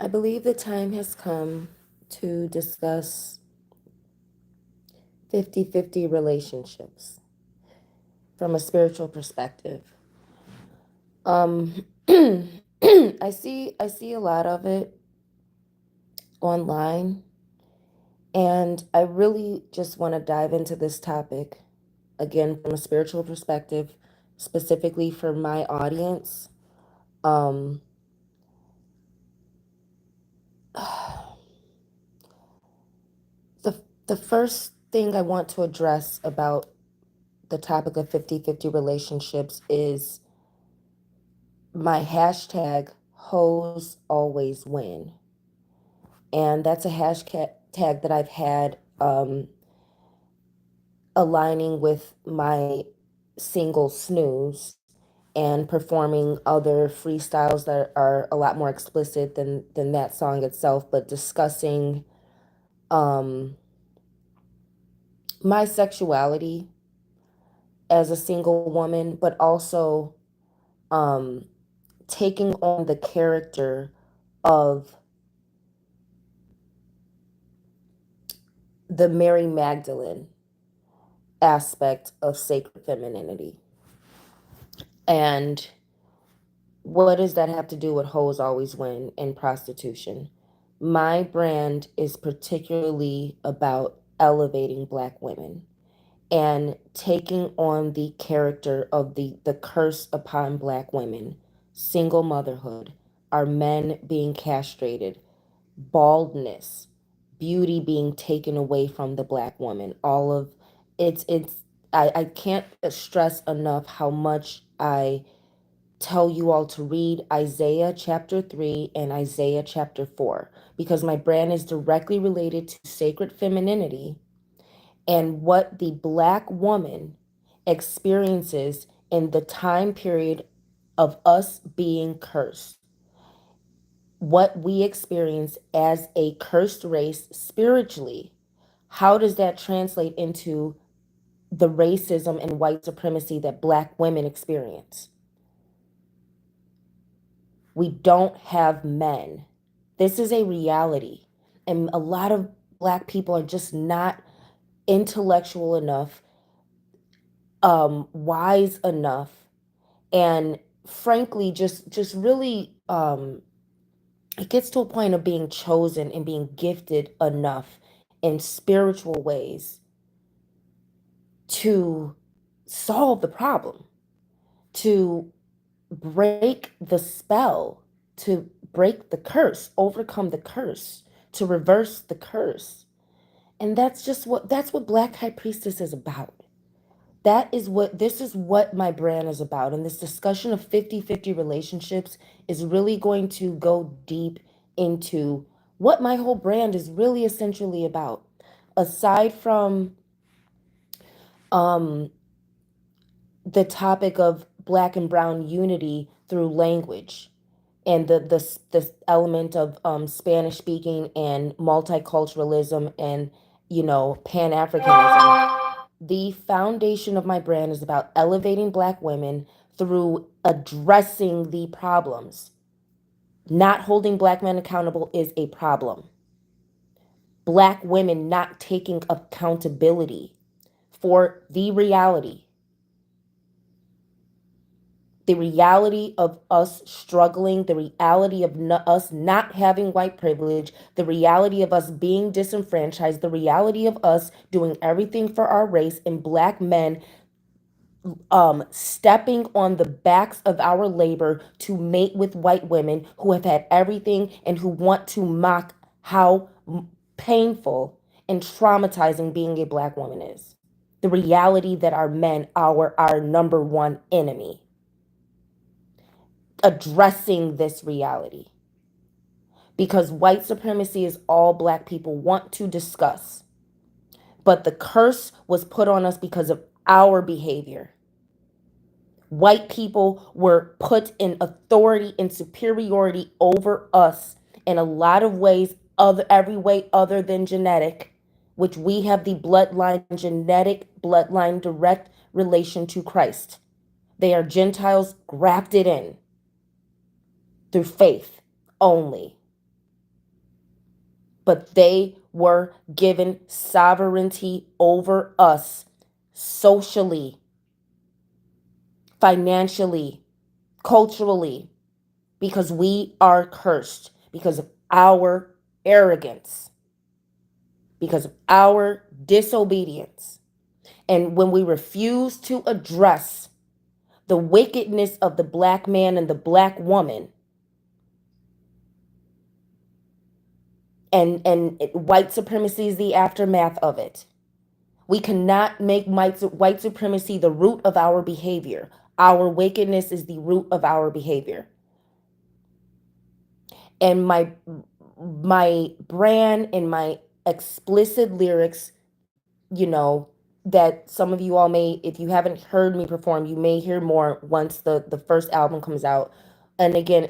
I believe the time has come to discuss 50-50 relationships from a spiritual perspective. Um I see a lot of it online, and I really just want to dive into this topic again from a spiritual perspective, specifically for my audience. Um the the first thing I want to address about the topic of 50-50 relationships is my hashtag hoes always win. And that's a hashtag that I've had aligning with my single snooze and performing other freestyles that are a lot more explicit than that song itself, but discussing um my sexuality as a single woman, but also um taking on the character of the Mary Magdalene aspect of sacred femininity. And what does that have to do with hoes always win and prostitution? My brand is particularly about elevating Black women and taking on the character of the curse upon Black women, single motherhood, our men being castrated, baldness, beauty being taken away from the Black woman. All of it's I can't stress enough how much I tell you all to read Isaiah chapter 3 and Isaiah chapter 4, because my brand is directly related to sacred femininity and what the Black woman experiences in the time period of us being cursed. What we experience as a cursed race spiritually, how does that translate into the racism and white supremacy that Black women experience? We don't have men. This is a reality. And a lot of Black people are just not intellectual enough, wise enough, and frankly, just really, it gets to a point of being chosen and being gifted enough in spiritual ways to solve the problem, to break the spell, to break the curse, overcome the curse, to reverse the curse. And that's what Black High Priestess is about. This is what my brand is about. And this discussion of 50-50 relationships is really going to go deep into what my whole brand is really essentially about. Aside from um the topic of Black and brown unity through language and the element of Spanish speaking and multiculturalism and Pan Africanism. The foundation of my brand is about elevating Black women through addressing the problems. Not holding Black men accountable is a problem. Black women not taking accountability for the reality of us struggling, the reality of us not having white privilege, the reality of us being disenfranchised, the reality of us doing everything for our race, and Black men stepping on the backs of our labor to mate with white women who have had everything and who want to mock how painful and traumatizing being a Black woman is. The reality that our men are our number one enemy. Addressing this reality, because white supremacy is all Black people want to discuss, but the curse was put on us because of our behavior. White people were put in authority and superiority over us in a lot of ways, every way other than genetic, which we have the genetic bloodline direct relation to Christ. They are Gentiles grafted in through faith only. but they were given sovereignty over us socially, financially, culturally, because we are cursed because of our arrogance, because of our disobedience. And when we refuse to address the wickedness of the black man and the black woman, and white supremacy is the aftermath of it. We cannot make white supremacy the root of our behavior. Our wickedness is the root of our behavior. And my brand and my explicit lyrics, you know, that some of you all may, if you haven't heard me perform, you may hear more once the first album comes out. And again,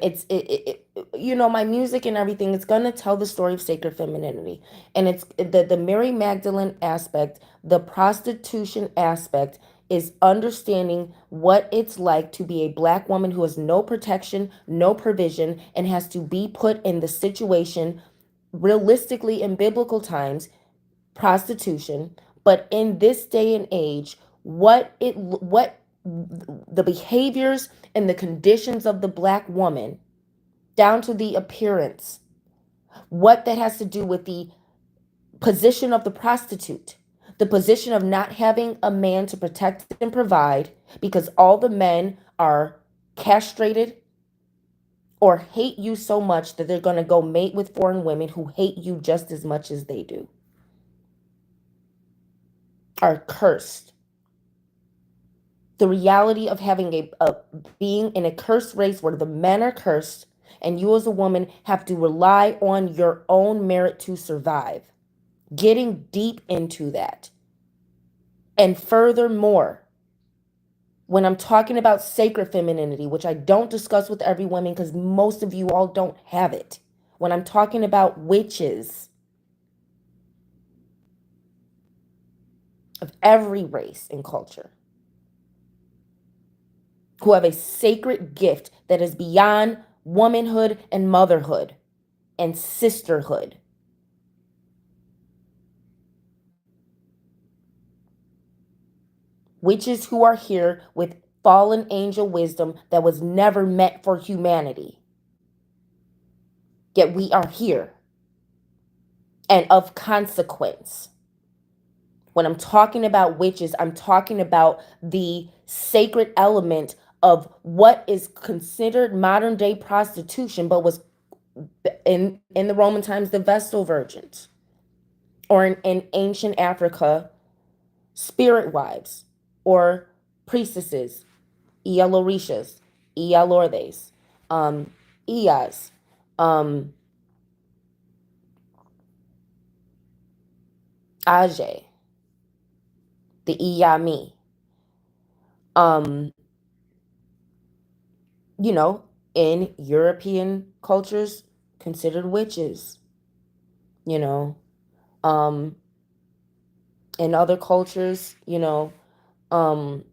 my music and everything, it's gonna tell the story of sacred femininity. And it's the Mary Magdalene aspect, the prostitution aspect, is understanding what it's like to be a black woman who has no protection, no provision, and has to be put in the situation, realistically in biblical times, prostitution. But in this day and age, what the behaviors and the conditions of the black woman, down to the appearance, what that has to do with the position of the prostitute, the position of not having a man to protect and provide because all the men are castrated or hate you so much that they're going to go mate with foreign women who hate you just as much as they do, are cursed. The reality of having a being in a cursed race where the men are cursed and you as a woman have to rely on your own merit to survive. Getting deep into that. And furthermore, when I'm talking about sacred femininity, which I don't discuss with every woman because most of you all don't have it. When I'm talking about witches of every race and culture who have a sacred gift that is beyond womanhood and motherhood and sisterhood. Witches who are here with fallen angel wisdom that was never meant for humanity. Yet we are here and of consequence. When I'm talking about witches, I'm talking about the sacred element of what is considered modern day prostitution, but was in the Roman times the Vestal Virgins, or in ancient Africa, spirit wives or priestesses, Ialorishas, Ialordes, Ias, Aje, the Iyami. Um, you know, in European cultures, considered witches, you know. Um, in other cultures, um,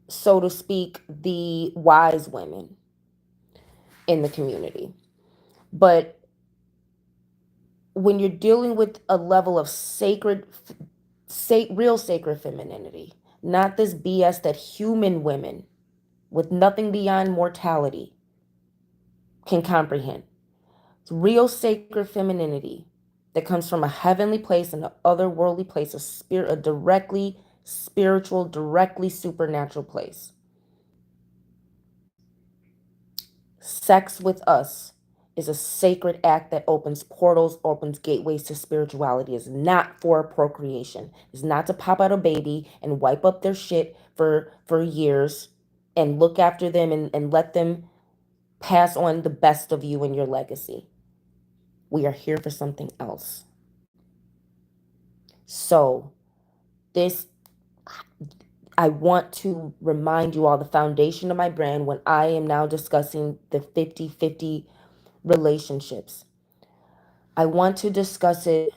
so to speak, the wise women in the community. But when you're dealing with a level of real sacred femininity, not this BS that human women with nothing beyond mortality can comprehend. It's real sacred femininity that comes from a heavenly place and an otherworldly place, a directly spiritual, directly supernatural place. Sex with us is a sacred act that opens portals, opens gateways to spirituality. It's not for procreation. It's not to pop out a baby and wipe up their shit for years and look after them and let them pass on the best of you and your legacy. We are here for something else. So, this, I want to remind you all the foundation of my brand when I am now discussing the 50-50 relationships. I want to discuss it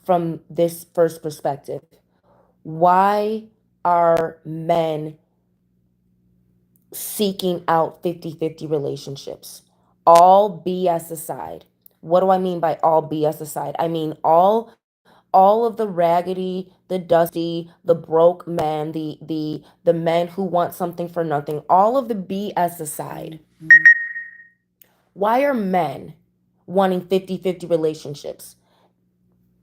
from this first perspective. Why are men seeking out 50-50 relationships. All BS aside. What do I mean by all BS aside? I mean all of the raggedy, the dusty, the broke men, the men who want something for nothing, all of the BS aside. Why are men wanting 50-50 relationships?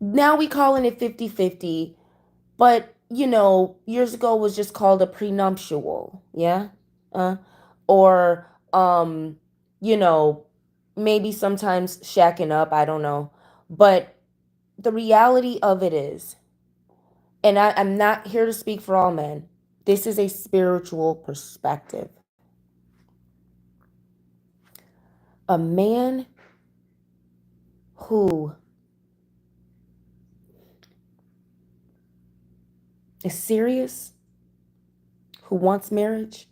Now we calling it 50-50, but years ago was just called a prenuptial, yeah? Uh, or you know, maybe sometimes shacking up, I don't know. But the reality of it is, and I'm not here to speak for all men, this is a spiritual perspective. A man who is serious, who wants marriage,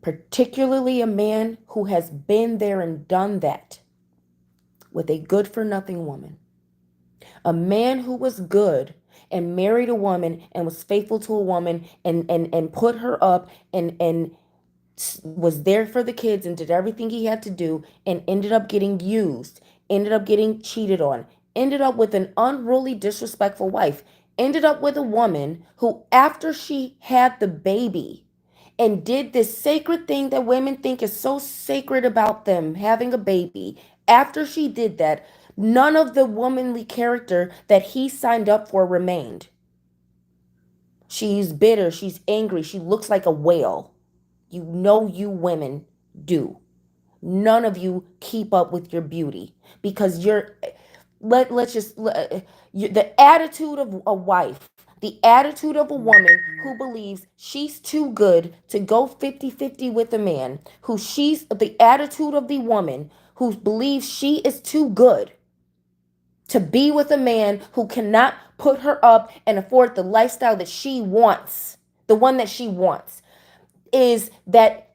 particularly a man who has been there and done that with a good for nothing woman, a man who was good and married a woman and was faithful to a woman and put her up and was there for the kids and did everything he had to do and ended up getting used, ended up getting cheated on, ended up with an unruly, disrespectful wife, ended up with a woman who, after she had the baby and did this sacred thing that women think is so sacred about them having a baby, after she did that, none of the womanly character that he signed up for remained. She's bitter, she's angry, she looks like a whale. You women do. None of you keep up with your beauty because let's just the attitude of a wife, the attitude of a woman who believes she's too good to go 50-50 with a man, who she's the attitude of the woman who believes she is too good to be with a man who cannot put her up and afford the lifestyle that she wants, the one that she wants, is that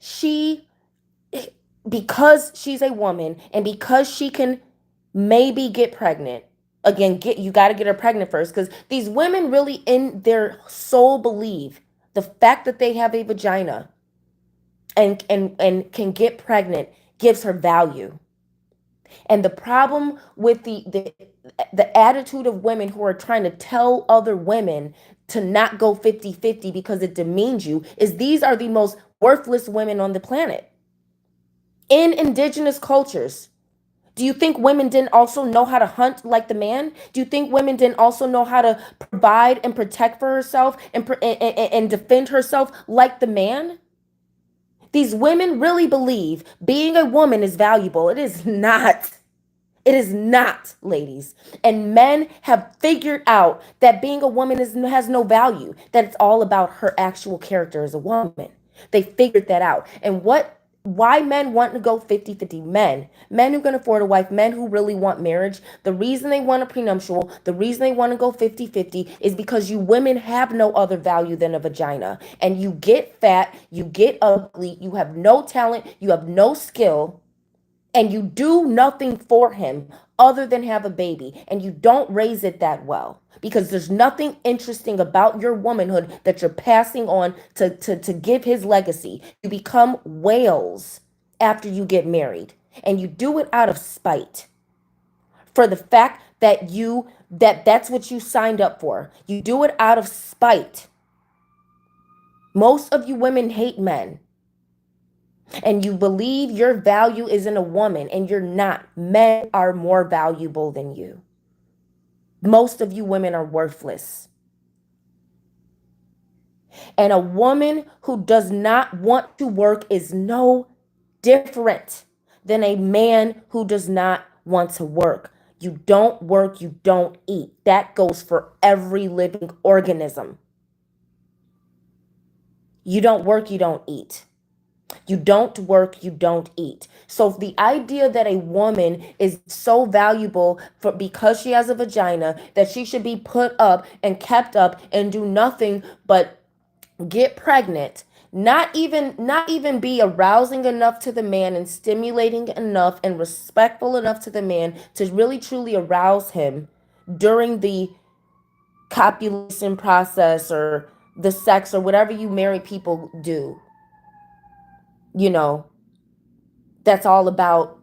because she's a woman and because she can maybe get pregnant, again, you got to get her pregnant first, because these women really in their soul believe the fact that they have a vagina and can get pregnant gives her value. And the problem with the attitude of women who are trying to tell other women to not go 50-50 because it demeans you is these are the most worthless women on the planet. In indigenous cultures, do you think women didn't also know how to hunt like the man? Do you think women didn't also know how to provide and protect for herself and defend herself like the man? These women really believe being a woman is valuable. It is not. It is not, ladies. And men have figured out that being a woman has no value, that it's all about her actual character as a woman. They figured that out. And why men want to go 50-50, men who can afford a wife, men who really want marriage, the reason they want a prenuptial, the reason they want to go 50-50 is because you women have no other value than a vagina. And you get fat, you get ugly, you have no talent, you have no skill, and you do nothing for him other than have a baby, and you don't raise it that well because there's nothing interesting about your womanhood that you're passing on to give his legacy. You become whales after you get married, and you do it out of spite for the fact that that's what you signed up for. You do it out of spite. Most of you women hate men, and you believe your value is in a woman, and you're not. Men are more valuable than you. Most of you women are worthless. And a woman who does not want to work is no different than a man who does not want to work. You don't work, you don't eat. That goes for every living organism. You don't work, you don't eat. You don't work, you don't eat. So the idea that a woman is so valuable for because she has a vagina that she should be put up and kept up and do nothing but get pregnant, not even be arousing enough to the man and stimulating enough and respectful enough to the man to really truly arouse him during the copulation process or the sex or whatever you married people do, you know, that's all about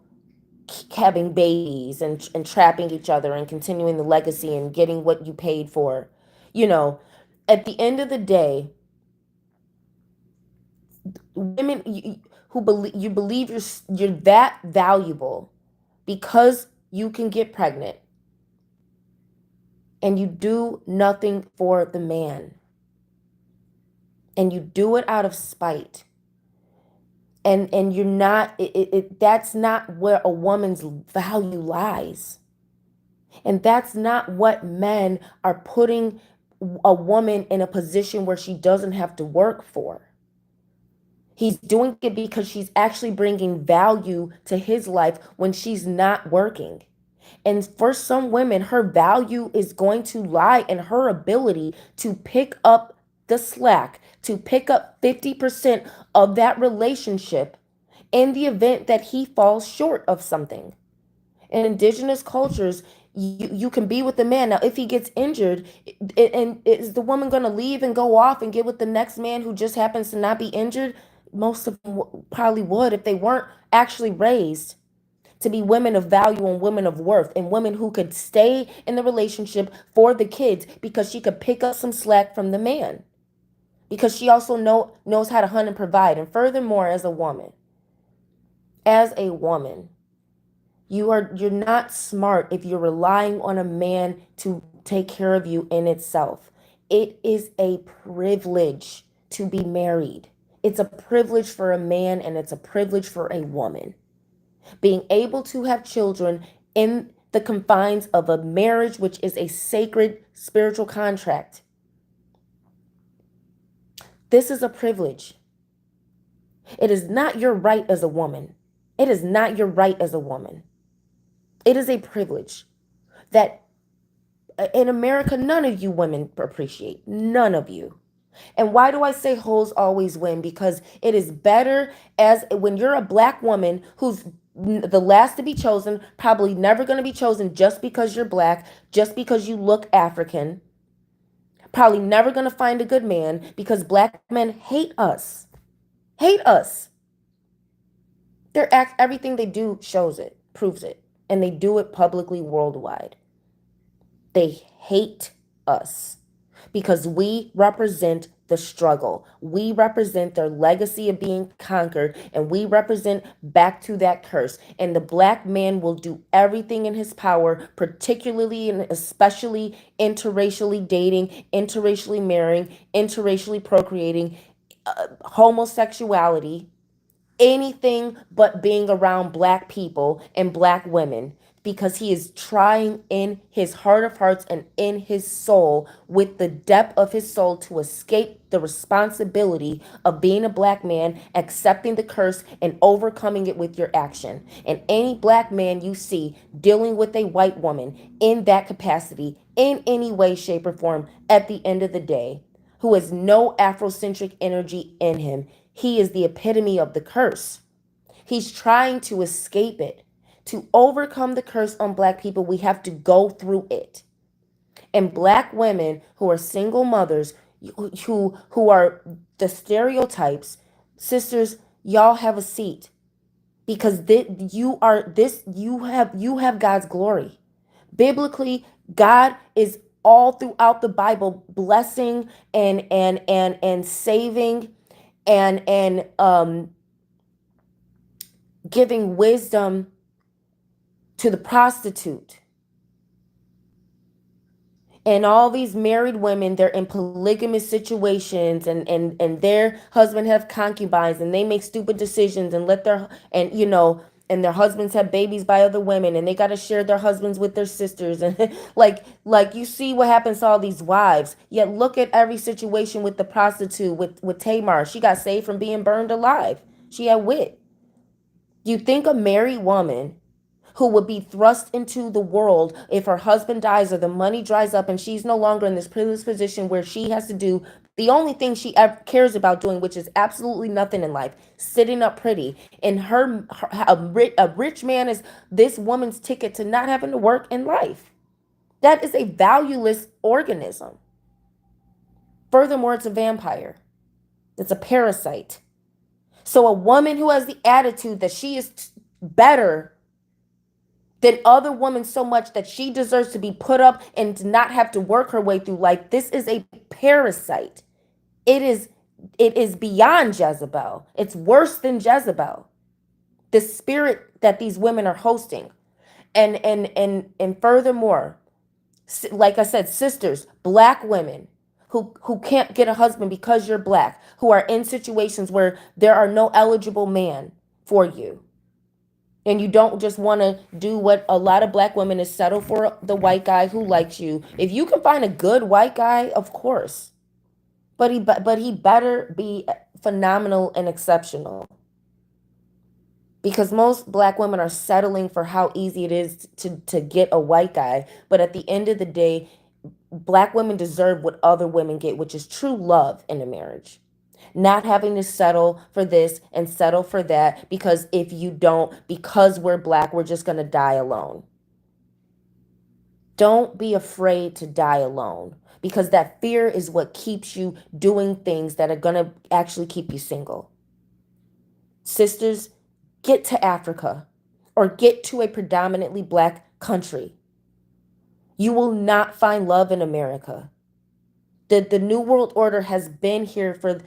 having babies and trapping each other and continuing the legacy and getting what you paid for. You know, at the end of the day, women who believe you're that valuable because you can get pregnant and you do nothing for the man and you do it out of spite, and you're not that's not where a woman's value lies. And that's not what men are putting a woman in a position where she doesn't have to work for. He's doing it because she's actually bringing value to his life when she's not working. And for some women, her value is going to lie in her ability to pick up the slack, to pick up 50% of that relationship in the event that he falls short of something. In indigenous cultures, you can be with the man. Now, if he gets injured, and is the woman going to leave and go off and get with the next man who just happens to not be injured? Most of them probably would if they weren't actually raised to be women of value and women of worth and women who could stay in the relationship for the kids because she could pick up some slack from the man because she also knows how to hunt and provide. And furthermore, as a woman, you're not smart if you're relying on a man to take care of you in itself. It is a privilege to be married. It's a privilege for a man and it's a privilege for a woman. Being able to have children in the confines of a marriage, which is a sacred spiritual contract. This is a privilege. It is not your right as a woman. It is not your right as a woman. It is a privilege that in America, none of you women appreciate. None of you. And why do I say hoes always win? Because it is better as when you're a black woman who's the last to be chosen, probably never going to be chosen just because you're black, just because you look African, probably never going to find a good man because black men hate us. Hate us. Everything they do shows it, proves it, and they do it publicly worldwide. They hate us because we represent the struggle. We represent their legacy of being conquered, and we represent back to that curse. And the black man will do everything in his power, particularly and especially interracially dating, interracially marrying, interracially procreating, homosexuality, anything but being around black people and black women because he is trying in his heart of hearts and in his soul with the depth of his soul to escape the responsibility of being a black man, accepting the curse and overcoming it with your action. And any black man you see dealing with a white woman in that capacity in any way, shape, or form at the end of the day, who has no Afrocentric energy in him, he is the epitome of the curse. He's trying to escape it. To overcome the curse on black people, we have to go through it. And black women who are single mothers, who are the stereotypes, sisters, y'all have a seat because you have God's glory. Biblically, God is all throughout the Bible blessing and saving and giving wisdom to the prostitute. And all these married women, they're in polygamous situations and their husband have concubines and they make stupid decisions and let their and you know and their husbands have babies by other women and they got to share their husbands with their sisters and like you see what happens to all these wives. Yet look at every situation with the prostitute with Tamar. She got saved from being burned alive. She had wit. You think a married woman who would be thrust into the world if her husband dies or the money dries up and she's no longer in this privileged position where she has to do the only thing she ever cares about doing, which is absolutely nothing in life, sitting up pretty. And a rich man is this woman's ticket to not having to work in life. That is a valueless organism. Furthermore, it's a vampire. It's a parasite. So a woman who has the attitude that she is better than other women so much that she deserves to be put up and to not have to work her way through life, this is a parasite. It is it is beyond Jezebel. It's worse than Jezebel. The spirit that these women are hosting. And furthermore, like I said, sisters, black women who can't get a husband because you're black, who are in situations where there are no eligible man for you. And you don't just want to do what a lot of black women is, settle for the white guy who likes you. If you can find a good white guy, of course. But he better be phenomenal and exceptional. Because most black women are settling for how easy it is to get a white guy. But at the end of the day, black women deserve what other women get, which is true love in a marriage. Not having to settle for this and settle for that, because if you don't, because we're black, we're just going to die alone. Don't be afraid to die alone, because that fear is what keeps you doing things that are going to actually keep you single. Sisters, get to Africa or get to a predominantly black country. You will not find love in America. The New World Order has been here for the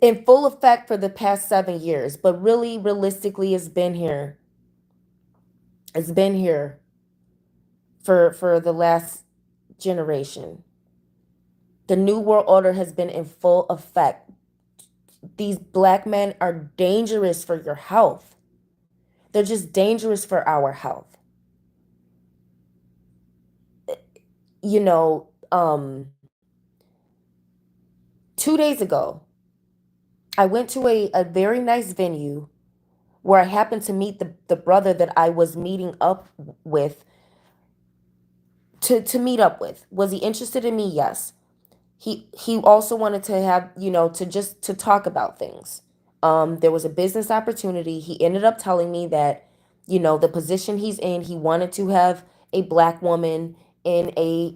in full effect for the past 7 years, but really realistically it's been here. It's been here for the last generation. The New World Order has been in full effect. These black men are dangerous for your health. They're just dangerous for our health. You know, 2 days ago, I went to a very nice venue where I happened to meet the brother that I was meeting up with to meet up with. Was he interested in me? Yes. He also wanted to have, to just to talk about things. There was a business opportunity. He ended up telling me that, the position he's in, he wanted to have a black woman in a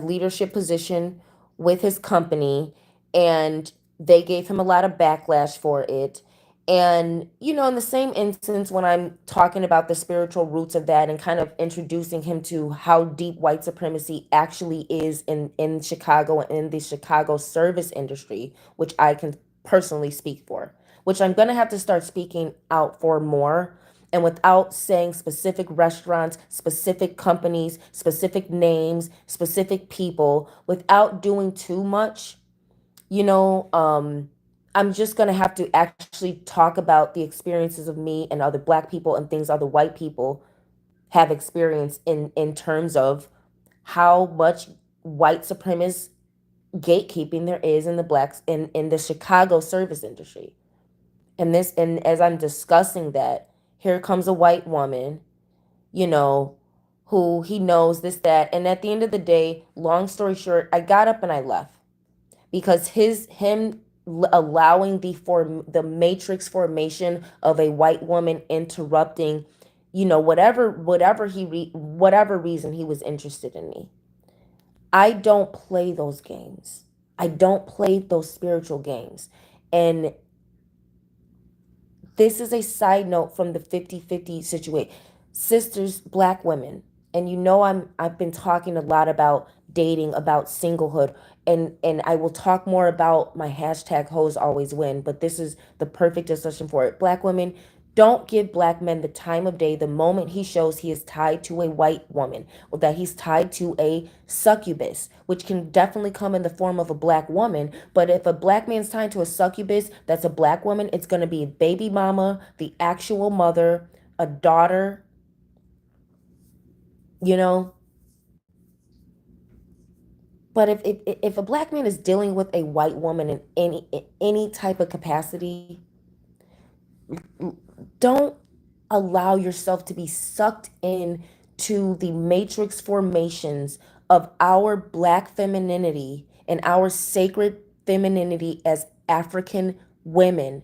leadership position with his company, and they gave him a lot of backlash for it. And, in the same instance, when I'm talking about the spiritual roots of that and kind of introducing him to how deep white supremacy actually is in Chicago and in the Chicago service industry, which I can personally speak for, which I'm going to have to start speaking out for more. And without saying specific restaurants, specific companies, specific names, specific people, without doing too much, you know, I'm just going to have to actually talk about the experiences of me and other black people and things other white people have experienced in terms of how much white supremacist gatekeeping there is in the blacks in the Chicago service industry. And as I'm discussing that, here comes a white woman, you know, who he knows this, that, and at the end of the day, long story short, I got up and I left because him allowing the matrix formation of a white woman interrupting, whatever reason he was interested in me. I don't play those games. I don't play those spiritual games. And this is a side note from the 50-50 situation. Sisters, black women, and I've been talking a lot about dating, about singlehood, and I will talk more about my hashtag hoes always win, but this is the perfect discussion for it. Black women, don't give black men the time of day the moment he shows he is tied to a white woman or that he's tied to a succubus, which can definitely come in the form of a black woman. But if a black man's tied to a succubus that's a black woman, it's going to be a baby mama, the actual mother, a daughter, you know. But if a black man is dealing with a white woman in any type of capacity, don't allow yourself to be sucked in to the matrix formations of our black femininity and our sacred femininity as African women,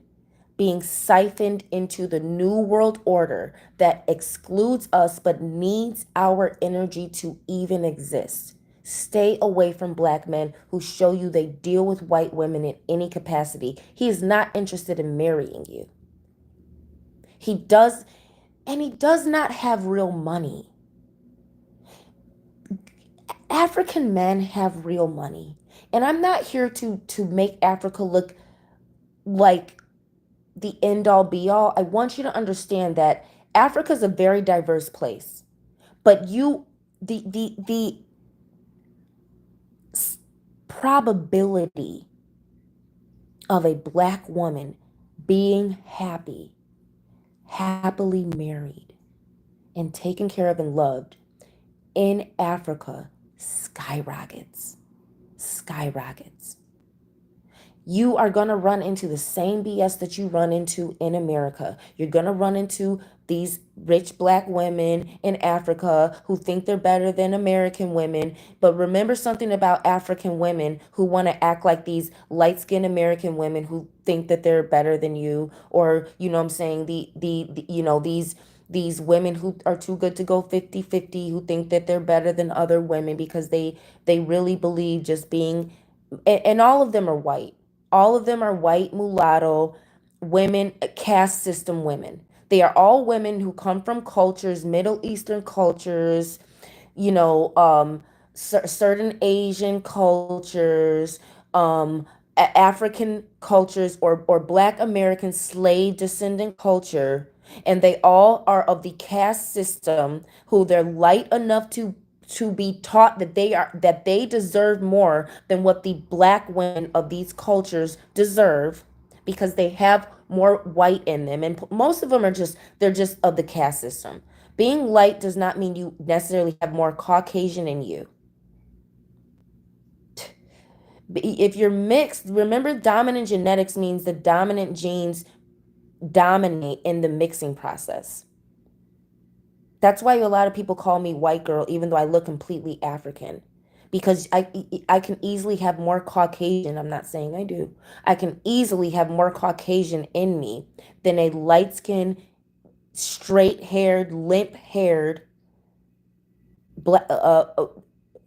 being siphoned into the new world order that excludes us but needs our energy to even exist. Stay away from black men who show you they deal with white women in any capacity. He is not interested in marrying you. He does, and he does not have real money. African men have real money. And I'm not here to make Africa look like the end all be all. I want you to understand that Africa is a very diverse place. But the probability of a black woman being happily married, and taken care of and loved in Africa skyrockets. Skyrockets. You are going to run into the same BS that you run into in America. You're going to run into these rich black women in Africa who think they're better than American women. But remember something about African women who want to act like these light-skinned American women who think that they're better than you, or you know what I'm saying, the you know, these women who are too good to go 50-50, who think that they're better than other women because they really believe just being, and all of them are white. All of them are white, mulatto women, caste system women. They are all women who come from cultures, Middle Eastern cultures, you know, certain Asian cultures, African cultures, or Black American slave descendant culture, and they all are of the caste system who they're light enough to be taught that they deserve more than what the black women of these cultures deserve because they have more white in them, and most of them are just, they're just of the caste system. Being light does not mean you necessarily have more Caucasian in you. If you're mixed, remember dominant genetics means the dominant genes dominate in the mixing process. That's why a lot of people call me white girl, even though I look completely African. Because I can easily have more Caucasian. I'm not saying I do. I can easily have more Caucasian in me than a light skinned, straight haired, limp haired black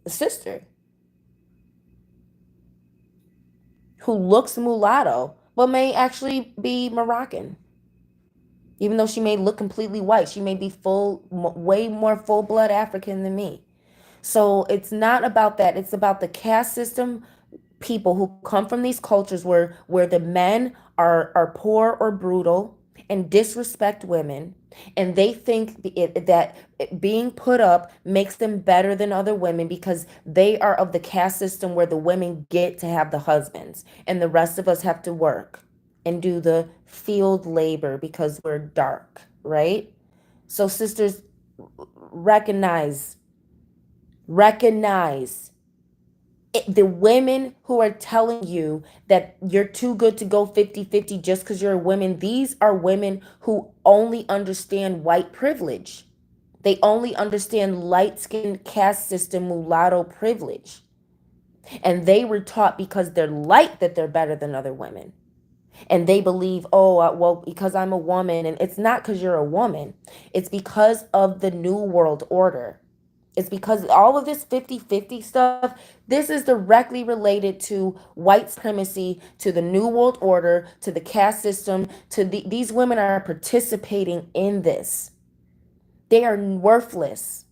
sister who looks mulatto but may actually be Moroccan. Even though she may look completely white, she may be way more full blood African than me. So it's not about that. It's about the caste system, people who come from these cultures where the men are poor or brutal and disrespect women, and they think that being put up makes them better than other women because they are of the caste system where the women get to have the husbands and the rest of us have to work and do the field labor because we're dark, right? So sisters, recognize recognize the women who are telling you that you're too good to go 50-50 just because you're a woman. These are women who only understand white privilege. They only understand light-skinned caste system mulatto privilege. And they were taught because they're light that they're better than other women. And they believe, oh, well, because I'm a woman. And it's not because you're a woman. It's because of the new world order. It's because all of this 50-50 stuff, this is directly related to white supremacy, to the New World Order, to the caste system, these women are participating in this. They are worthless.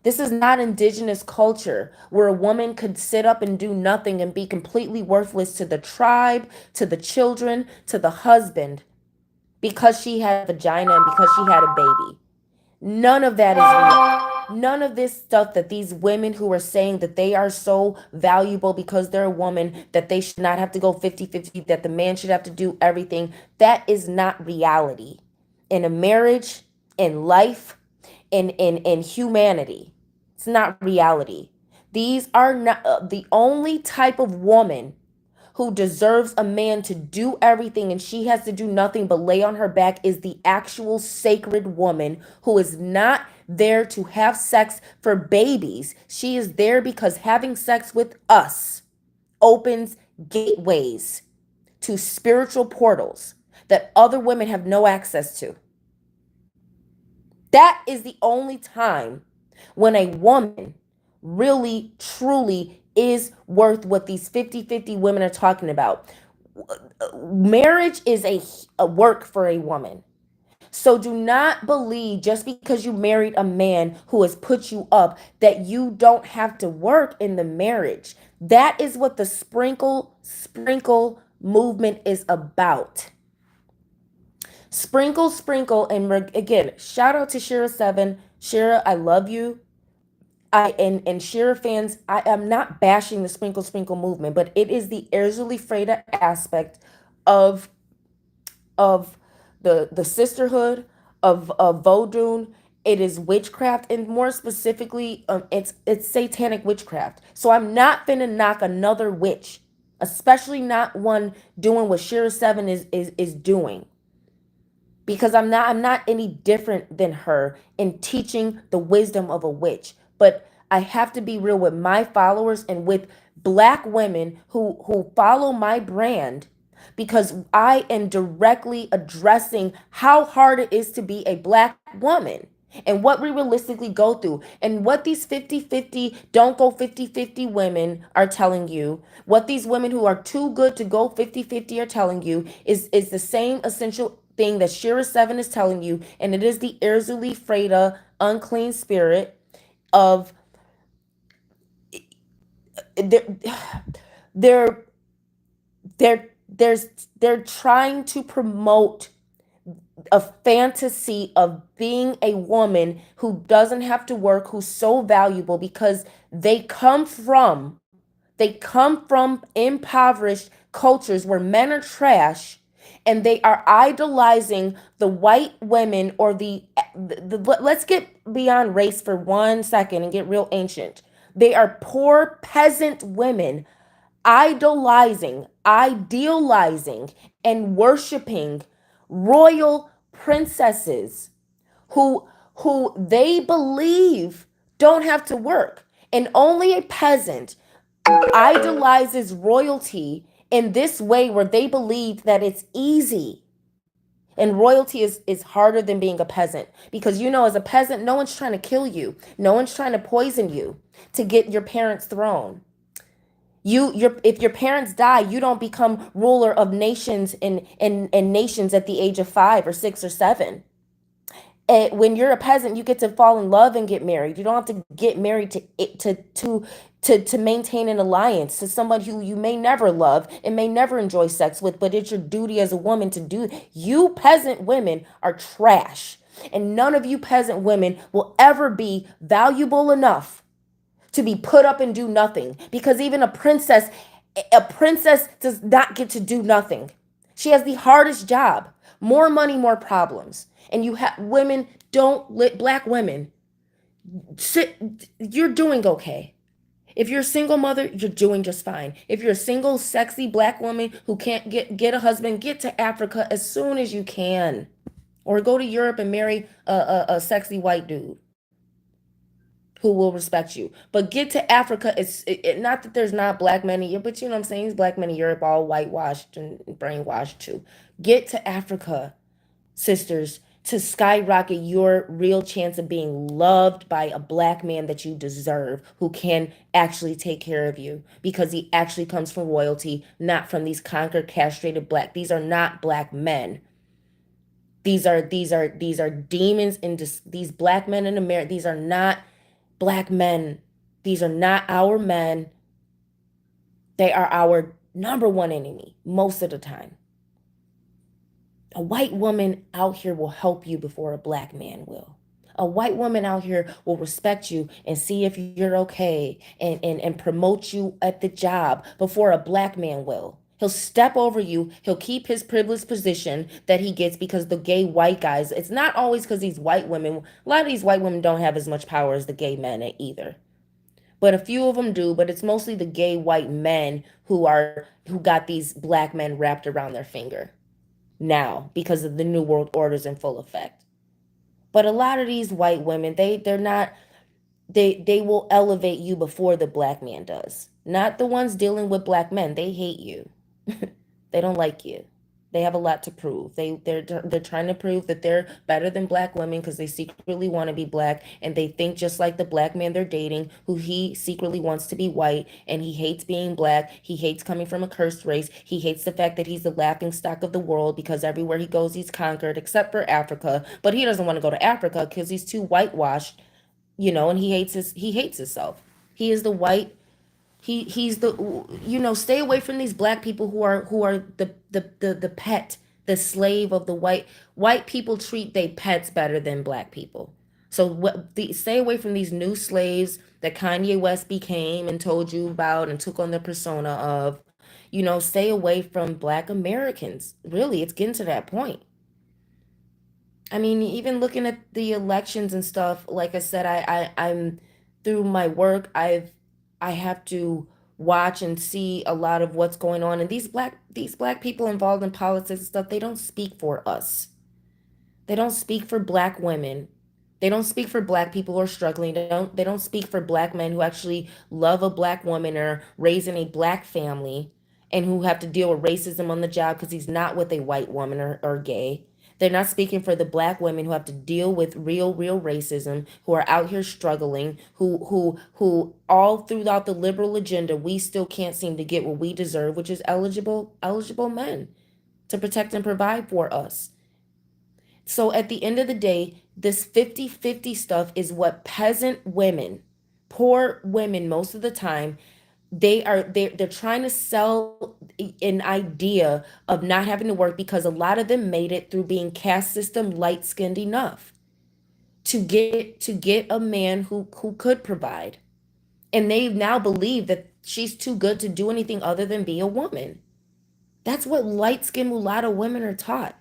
This is not indigenous culture where a woman could sit up and do nothing and be completely worthless to the tribe, to the children, to the husband because she had a vagina and because she had a baby. None of that is real. None of this stuff that these women who are saying that they are so valuable because they're a woman, that they should not have to go 50-50, that the man should have to do everything, that is not reality. In a marriage, in life, in humanity, it's not reality. These are not the only type of woman who deserves a man to do everything and she has to do nothing but lay on her back is the actual sacred woman who is not there to have sex for babies. She is there because having sex with us opens gateways to spiritual portals that other women have no access to. That is the only time when a woman really, truly is worth what these 50-50 women are talking about. Marriage is a work for a woman. So do not believe just because you married a man who has put you up that you don't have to work in the marriage. That is what the sprinkle movement is about. Sprinkle, and again, shout out to Shira 7. Shira, I love you. And Shira fans, I am not bashing the sprinkle movement, but it is the Erzuli Freda aspect of of the sisterhood of Vodun. It is witchcraft, and more specifically, it's satanic witchcraft. So I'm not finna knock another witch, especially not one doing what Shira 7 is doing, because I'm not any different than her in teaching the wisdom of a witch. But I have to be real with my followers and with black women who follow my brand, because I am directly addressing how hard it is to be a black woman and what we realistically go through, and what these 50-50 don't go 50-50 women are telling you, what these women who are too good to go 50-50 are telling you, is the same essential thing that Shira 7 is telling you, and it is the Erzuli Freda unclean spirit of they're they're they're trying to promote a fantasy of being a woman who doesn't have to work, who's so valuable, because they come from impoverished cultures where men are trash, and they are idolizing the white women, or let's get beyond race for 1 second and get real ancient. They are poor peasant women idealizing, and worshiping royal princesses who they believe don't have to work. And only a peasant idolizes royalty in this way, where they believe that it's easy. And royalty is harder than being a peasant, because as a peasant, no one's trying to kill you, no one's trying to poison you to get your parents' throne. If your parents die, you don't become ruler of nations and nations at the age of 5 or 6 or 7. And when you're a peasant, you get to fall in love and get married. You don't have to get married to maintain an alliance to somebody who you may never love and may never enjoy sex with, but it's your duty as a woman to do. You peasant women are trash, and none of you peasant women will ever be valuable enough to be put up and do nothing, because even a princess does not get to do nothing. She has the hardest job. More money, more problems. And you have women, don't let black women sit. You're doing okay. If you're a single mother, you're doing just fine. If you're a single sexy black woman who can't get a husband, get to Africa as soon as you can, or go to Europe and marry a sexy white dude who will respect you. But get to Africa. Not that there's not black men in Europe, but you know what I'm saying? These black men in Europe all whitewashed and brainwashed too. Get to Africa, sisters, to skyrocket your real chance of being loved by a black man that you deserve, who can actually take care of you, because he actually comes from royalty, not from these conquered, castrated black. These are not black men. These are demons in these black men in America. These are not black men. These are not our men. They are our number one enemy most of the time. A white woman out here will help you before a black man will. A white woman out here will respect you and see if you're okay, and promote you at the job before a black man will. He'll step over you. He'll keep his privileged position that he gets, because the gay white guys, it's not always because these white women, a lot of these white women don't have as much power as the gay men either. But a few of them do, but it's mostly the gay white men who got these black men wrapped around their finger now, because of the new world orders in full effect. But a lot of these white women, they're not, they will elevate you before the black man does. Not the ones dealing with black men. They hate you. They don't like you. They have a lot to prove. They're trying to prove that they're better than black women because they secretly want to be black, and they think just like the black man they're dating, who he secretly wants to be white, and he hates being black. He hates coming from a cursed race. He hates the fact that he's the laughing stock of the world because everywhere he goes he's conquered except for Africa. But he doesn't want to go to Africa because he's too whitewashed, and he hates himself. He is the white he's the stay away from these black people who are the pet, the slave of the white people. Treat they pets better than black people. So stay away from these new slaves that Kanye West became and told you about and took on the persona of. Stay away from black Americans. Really, it's getting to that point. I mean, even looking at the elections and stuff, like I said, I'm through my work, I have to watch and see a lot of what's going on. And these black people involved in politics and stuff, they don't speak for us. They don't speak for black women. They don't speak for black people who are struggling. They don't speak for black men who actually love a black woman or raise in a black family and who have to deal with racism on the job because he's not with a white woman or gay. They're not speaking for the black women who have to deal with real racism, who are out here struggling, who all throughout the liberal agenda, we still can't seem to get what we deserve, which is eligible men to protect and provide for us. So at the end of the day, this 50-50 stuff is what peasant women, poor women most of the time, they're trying to sell an idea of not having to work because a lot of them made it through being caste system light-skinned enough to get a man who could provide. And they now believe that she's too good to do anything other than be a woman. That's what light-skinned mulatto women are taught.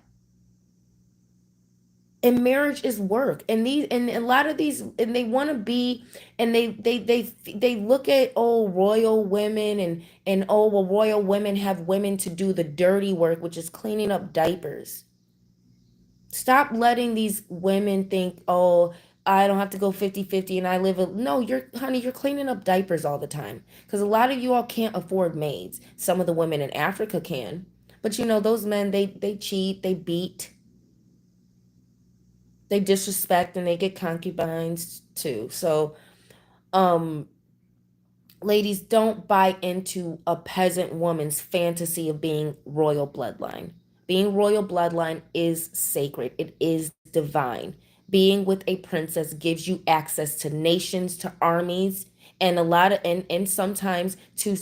And marriage is work, and a lot of these, and they want to be, and they look at, oh, royal women, and oh, well, royal women have women to do the dirty work, which is cleaning up diapers. Stop letting these women think, oh, I don't have to go 50-50 and I live no, you're cleaning up diapers all the time because a lot of you all can't afford maids. Some of the women in Africa can, but those men, they cheat, they beat, they disrespect, and they get concubines too. So, um, ladies, don't buy into a peasant woman's fantasy of being royal bloodline. Being royal bloodline is sacred, it is divine. Being with a princess gives you access to nations, to armies, and a lot of and sometimes to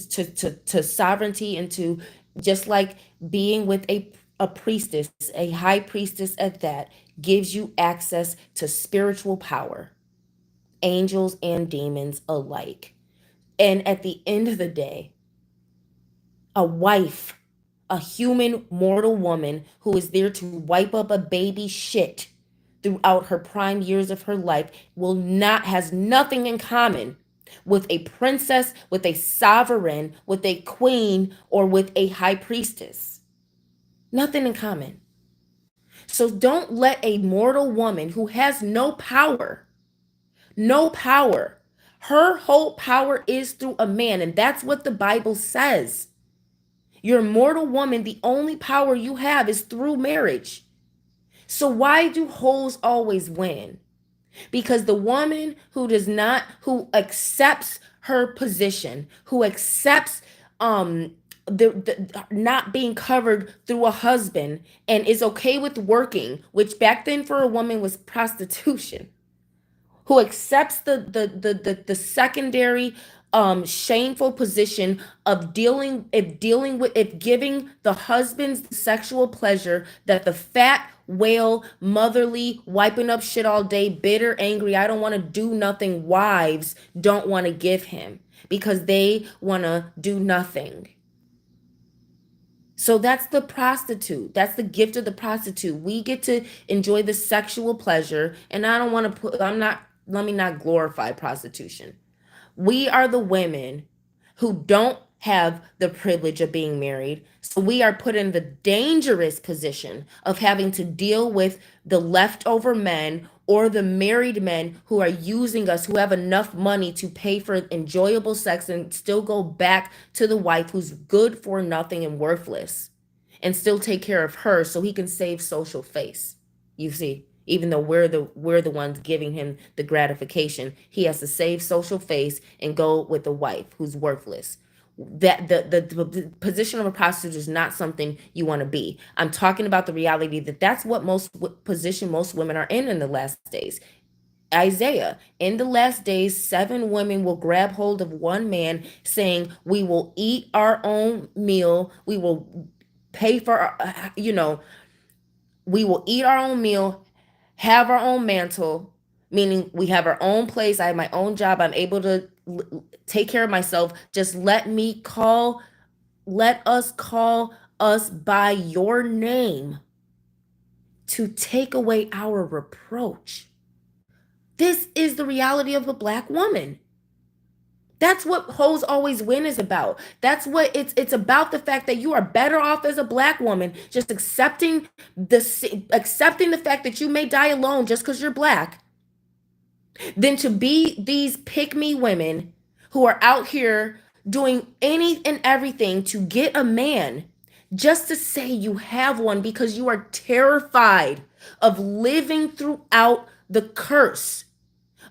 sovereignty, and to just like being with a priestess, a high priestess at that, gives you access to spiritual power, angels and demons alike. And at the end of the day, a wife, a human mortal woman who is there to wipe up a baby shit throughout her prime years of her life, has nothing in common with a princess, with a sovereign, with a queen, or with a high priestess. Nothing in common. So don't let a mortal woman who has no power, her whole power is through a man, and that's what the Bible says. Your mortal woman, the only power you have is through marriage. So why do hoes always win? Because the woman who accepts her position, who accepts the not being covered through a husband and is okay with working, which back then for a woman was prostitution, who accepts the secondary shameful position of dealing with, if giving the husband's sexual pleasure that the fat whale, motherly, wiping up shit all day, bitter, angry, I don't want to do nothing wives don't want to give him because they want to do nothing. So that's the prostitute. That's the gift of the prostitute. We get to enjoy the sexual pleasure. And I don't want to let me not glorify prostitution. We are the women who don't have the privilege of being married. So we are put in the dangerous position of having to deal with the leftover men or the married men who are using us, who have enough money to pay for enjoyable sex and still go back to the wife who's good for nothing and worthless. and still take care of her so he can save social face. You see, even though we're the ones giving him the gratification, he has to save social face and go with a wife who's worthless. That the position of a prostitute is not something you want to be. I'm talking about the reality that that's what position most women are in the last days. Isaiah, in the last days, 7 women will grab hold of one man, saying, "We will eat our own meal. We will pay for we will eat our own meal, have our own mantle," meaning we have our own place. I have my own job. I'm able to take care of myself. Just let us call us by your name to take away our reproach. This is the reality of a black woman. That's what hoes always win is about. That's what it's about, the fact that you are better off as a black woman just accepting the fact that you may die alone just because you're black than to be these pick me women who are out here doing any and everything to get a man just to say you have one because you are terrified of living throughout the curse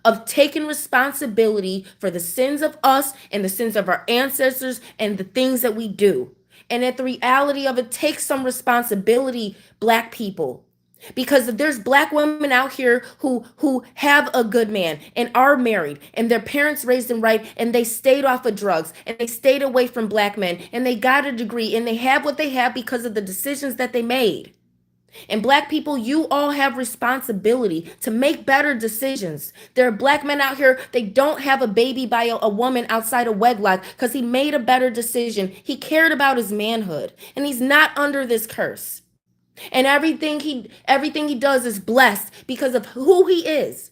of taking responsibility for the sins of us and the sins of our ancestors and the things that we do. And that the reality of it takes some responsibility, black people. Because there's black women out here who have a good man and are married and their parents raised them right and they stayed off of drugs and they stayed away from black men and they got a degree and they have what they have because of the decisions that they made. And black people, you all have responsibility to make better decisions. There are black men out here, they don't have a baby by a woman outside of wedlock because he made a better decision. He cared about his manhood and he's not under this curse. And everything he does is blessed because of who he is.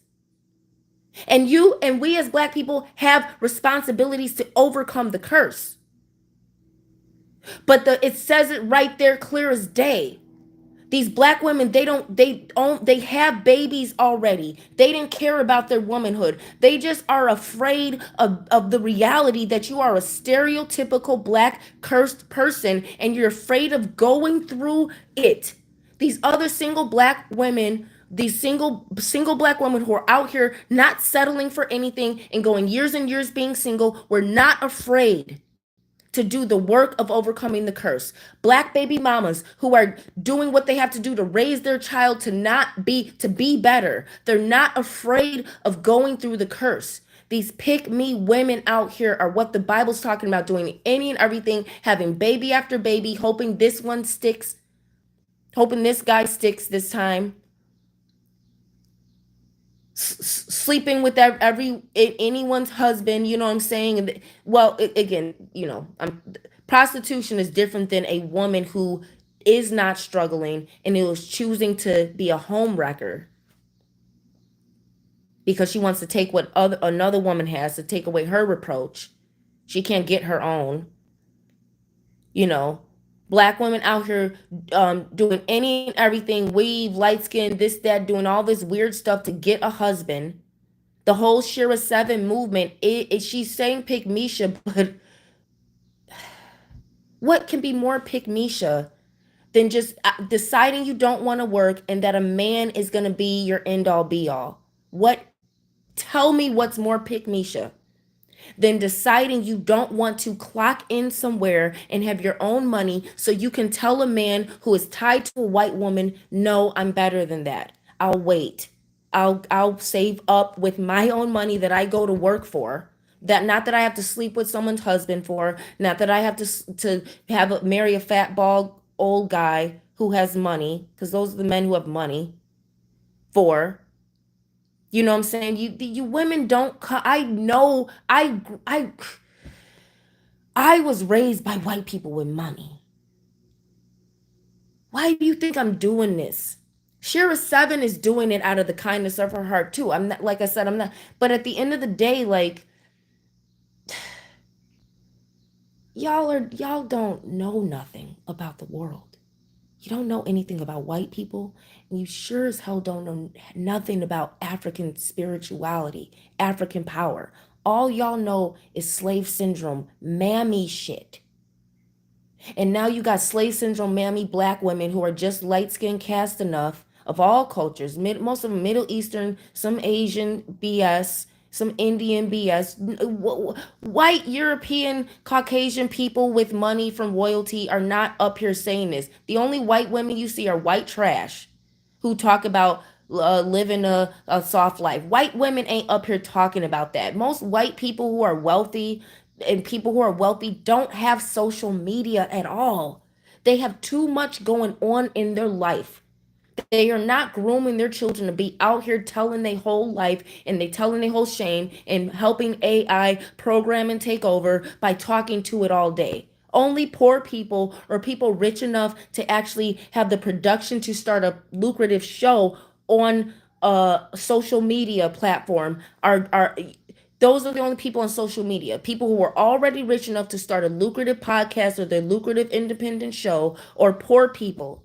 And you and we as black people have responsibilities to overcome the curse. But it says it right there clear as day. These black women, they have babies already. They didn't care about their womanhood. They just are afraid of the reality that you are a stereotypical black cursed person and you're afraid of going through it. These other single black women, these single black women who are out here not settling for anything and going years and years being single, were not afraid to do the work of overcoming the curse. Black baby mamas who are doing what they have to do to raise their child to be better. They're not afraid of going through the curse. These pick me women out here are what the Bible's talking about, doing any and everything, having baby after baby, hoping this one sticks, hoping this guy sticks this time. Sleeping with anyone's husband, you know what I'm saying? Well, again, prostitution is different than a woman who is not struggling and is choosing to be a home wrecker because she wants to take what another woman has to take away her reproach. She can't get her own. Black women out here doing any and everything, weave, light skin, this, that, doing all this weird stuff to get a husband. The whole Shira 7 movement, she's saying pick Misha, but what can be more pick Misha than just deciding you don't want to work and that a man is going to be your end all be all? Tell me what's more pick Misha than deciding you don't want to clock in somewhere and have your own money so you can tell a man who is tied to a white woman, no, I'm better than that. I'll wait. I'll save up with my own money that I go to work for. That not that I have to sleep with someone's husband for, not that I have to marry a fat bald old guy who has money, because those are the men who have money for. You know what I'm saying? You women don't. I know. I was raised by white people with money. Why do you think I'm doing this? Shira 7 is doing it out of the kindness of her heart too. I'm not, like I said, I'm not. But at the end of the day, like, y'all don't know nothing about the world. You don't know anything about white people, and you sure as hell don't know nothing about African spirituality, African power. All y'all know is slave syndrome, mammy shit. And now you got slave syndrome mammy black women who are just light skinned cast enough of all cultures, most of them Middle Eastern, some Asian BS, some Indian BS, white European Caucasian people with money from royalty are not up here saying this. The only white women you see are white trash who talk about living a soft life. White women ain't up here talking about that. Most white people who are wealthy and people who are wealthy don't have social media at all. They have too much going on in their life. They are not grooming their children to be out here telling their whole life and they telling their whole shame and helping AI program and take over by talking to it all day. Only poor people or people rich enough to actually have the production to start a lucrative show on a social media platform are those are the only people on social media. People who are already rich enough to start a lucrative podcast or their lucrative independent show, or poor people.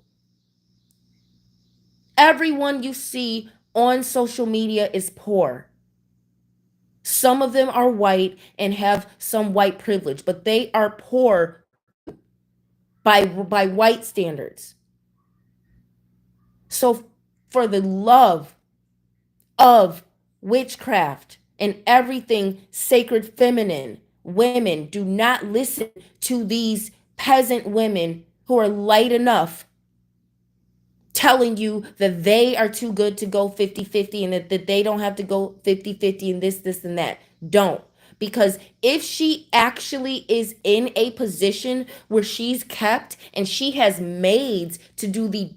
Everyone you see on social media is poor. Some of them are white and have some white privilege, but they are poor by white standards. So for the love of witchcraft and everything sacred feminine, women do not listen to these peasant women who are light enough telling you that they are too good to go 50-50 and that they don't have to go 50-50 and this, and that. Don't. Because if she actually is in a position where she's kept and she has maids to do the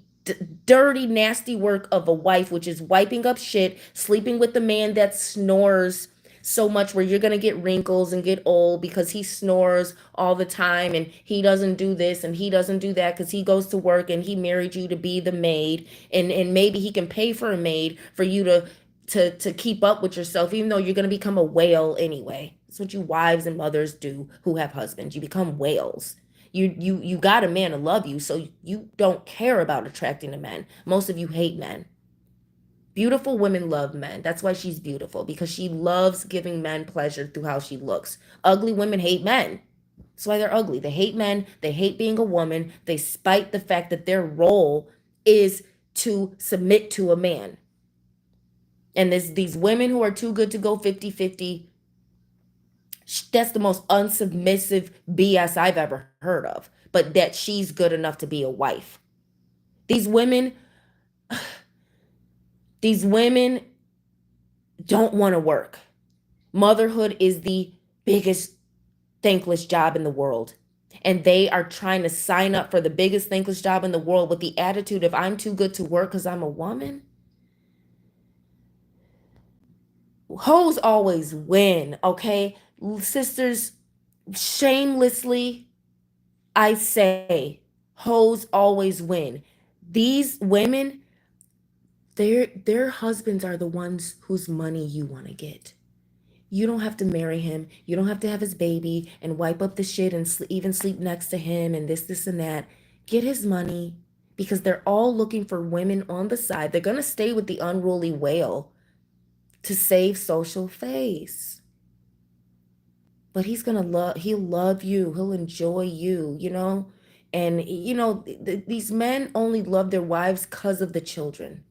dirty, nasty work of a wife, which is wiping up shit, sleeping with the man that snores so much where you're gonna get wrinkles and get old because he snores all the time and he doesn't do this and he doesn't do that because he goes to work and he married you to be the maid, and maybe he can pay for a maid for you to keep up with yourself, even though you're gonna become a whale anyway. That's what you wives and mothers do who have husbands. You become whales. You got a man to love you, so you don't care about attracting to men. Most of you hate men. Beautiful women love men. That's why she's beautiful, because she loves giving men pleasure through how she looks. Ugly women hate men. That's why they're ugly. They hate men. They hate being a woman. They spite the fact that their role is to submit to a man. And there's these women who are too good to go 50-50. That's the most unsubmissive BS I've ever heard of. But that she's good enough to be a wife. These women, these women don't want to work. Motherhood is the biggest thankless job in the world. And they are trying to sign up for the biggest thankless job in the world with the attitude of I'm too good to work because I'm a woman. Hoes always win, okay? Sisters, shamelessly, I say, hoes always win. These women, their husbands are the ones whose money you want to get. You don't have to marry him. You don't have to have his baby and wipe up the shit and even sleep next to him and this, and that. Get his money, because they're all looking for women on the side. They're going to stay with the unruly whale to save social face. But he'll love you. He'll enjoy you. And, these men only love their wives because of the children.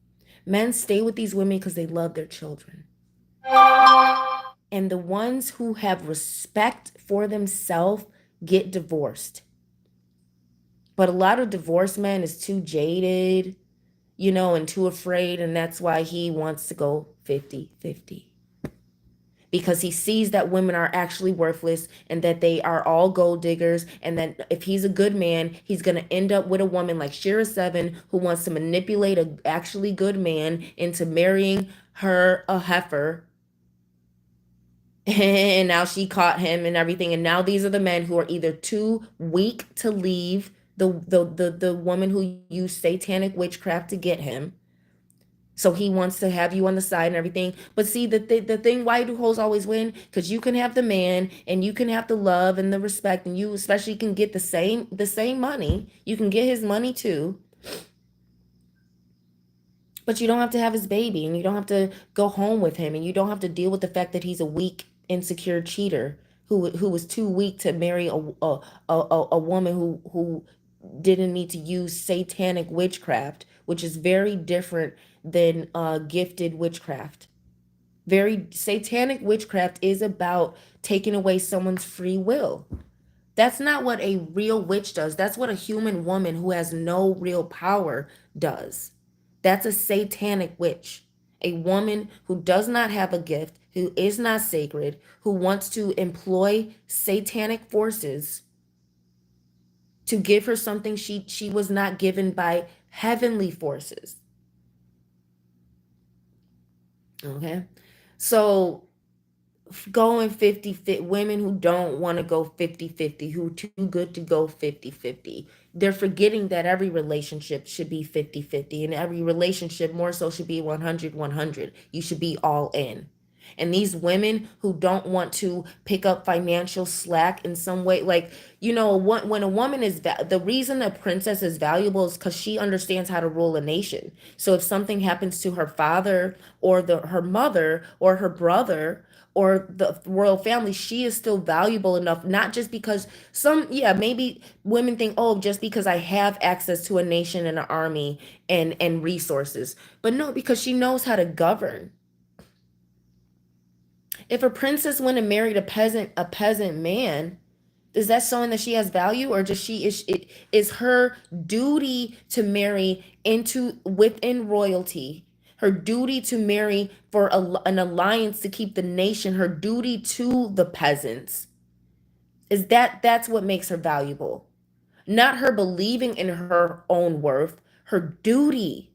Men stay with these women because they love their children. And the ones who have respect for themselves get divorced. But a lot of divorced men is too jaded, and too afraid. And that's why he wants to go 50-50. Because he sees that women are actually worthless and that they are all gold diggers. And that if he's a good man, he's going to end up with a woman like Shira Seven who wants to manipulate an actually good man into marrying her a heifer. And now she caught him and everything. And now these are the men who are either too weak to leave the woman who used satanic witchcraft to get him. So he wants to have you on the side and everything. But see, the thing, why do hoes always win? Because you can have the man and you can have the love and the respect, and you especially can get the same money. You can get his money too. But you don't have to have his baby, and you don't have to go home with him, and you don't have to deal with the fact that he's a weak, insecure cheater. who was too weak to marry a woman who didn't need to use satanic witchcraft, which is very different than gifted witchcraft. Very satanic witchcraft is about taking away someone's free will. That's not what a real witch does. That's what a human woman who has no real power does. That's a satanic witch. A woman who does not have a gift, who is not sacred, who wants to employ satanic forces to give her something she was not given by heavenly forces. Okay? So going 50-50, women who don't want to go 50-50, who too good to go 50-50, they're forgetting that every relationship should be 50-50, and every relationship more so should be 100-100. You should be all in. And these women who don't want to pick up financial slack in some way, like, when a woman is the reason a princess is valuable is because she understands how to rule a nation. So if something happens to her father or her mother or her brother or the royal family, she is still valuable enough, not just because yeah, maybe women think, oh, just because I have access to a nation and an army and resources. But no, because she knows how to govern. If a princess went and married a peasant man, is that showing that she has value, or just it is her duty to marry into within royalty, her duty to marry for an alliance to keep the nation, her duty to the peasants, that's what makes her valuable, not her believing in her own worth. Her duty,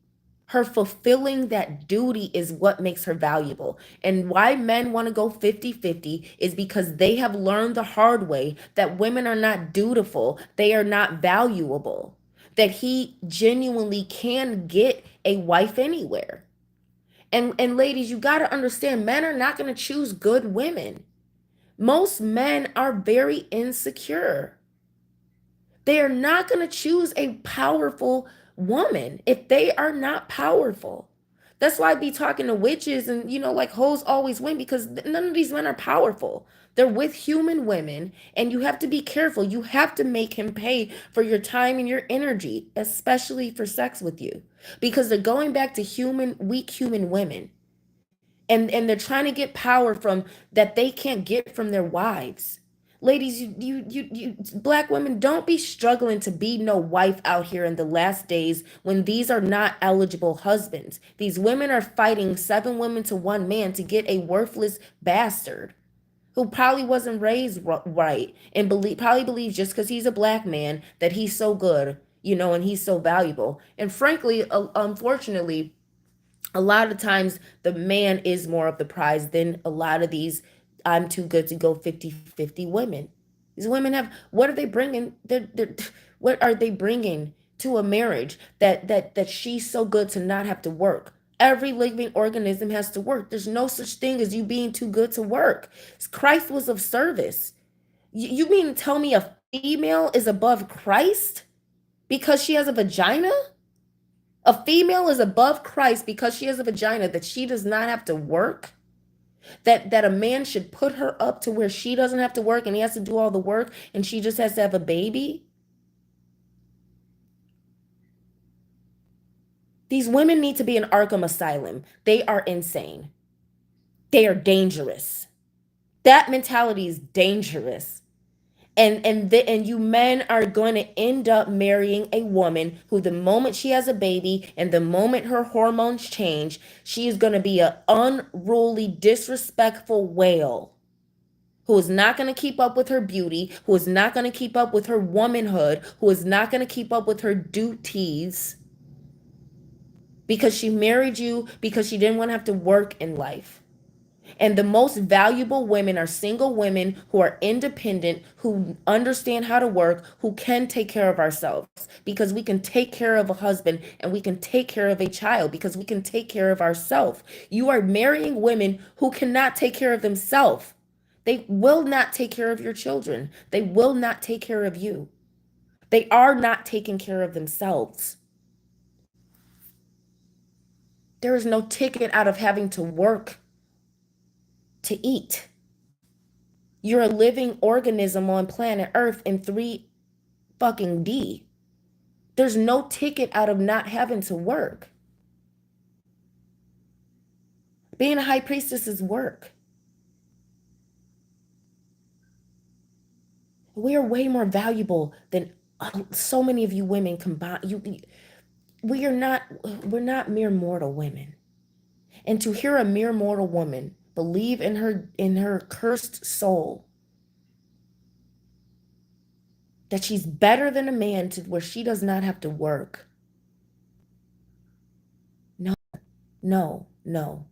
her fulfilling that duty is what makes her valuable. And why men want to go 50-50 is because they have learned the hard way that women are not dutiful, they are not valuable, that he genuinely can get a wife anywhere. And ladies, you got to understand, men are not going to choose good women. Most men are very insecure. They are not going to choose a powerful woman if they are not powerful. That's why I be talking to witches and, like hoes always win, because none of these men are powerful. They're with human women, and you have to be careful. You have to make him pay for your time and your energy, especially for sex with you, because they're going back to weak human women. And they're trying to get power from that they can't get from their wives. Ladies, you black women, don't be struggling to be no wife out here in the last days when these are not eligible husbands. These women are fighting 7 women to 1 man to get a worthless bastard who probably wasn't raised right, and probably believes just because he's a black man that he's so good, and he's so valuable. And frankly, unfortunately, a lot of times the man is more of the prize than a lot of these I'm too good to go 50-50 women. These women have, what are they bringing? What are they bringing to a marriage that she's so good to not have to work? Every living organism has to work. There's no such thing as you being too good to work. Christ was of service. You mean to tell me a female is above Christ because she has a vagina? A female is above Christ because she has a vagina, that she does not have to work, that a man should put her up to where she doesn't have to work and he has to do all the work and she just has to have a baby. These women need to be in Arkham Asylum. They are insane. They are dangerous. That mentality is dangerous. And you men are going to end up marrying a woman who, the moment she has a baby and the moment her hormones change, she is going to be an unruly, disrespectful whale who is not going to keep up with her beauty, who is not going to keep up with her womanhood, who is not going to keep up with her duties, because she married you because she didn't want to have to work in life. And the most valuable women are single women who are independent, who understand how to work, who can take care of ourselves, because we can take care of a husband and we can take care of a child, because we can take care of ourselves. You are marrying women who cannot take care of themselves. They will not take care of your children. They will not take care of you. They are not taking care of themselves. There is no ticket out of having to work to eat. You're a living organism on planet Earth in 3 fucking D. There's no ticket out of not having to work. Being a high priestess is work. We are way more valuable than so many of you women combined. We are not, we're not mere mortal women. And to hear a mere mortal woman believe in her cursed soul that she's better than a man to where she does not have to work. No, no, no.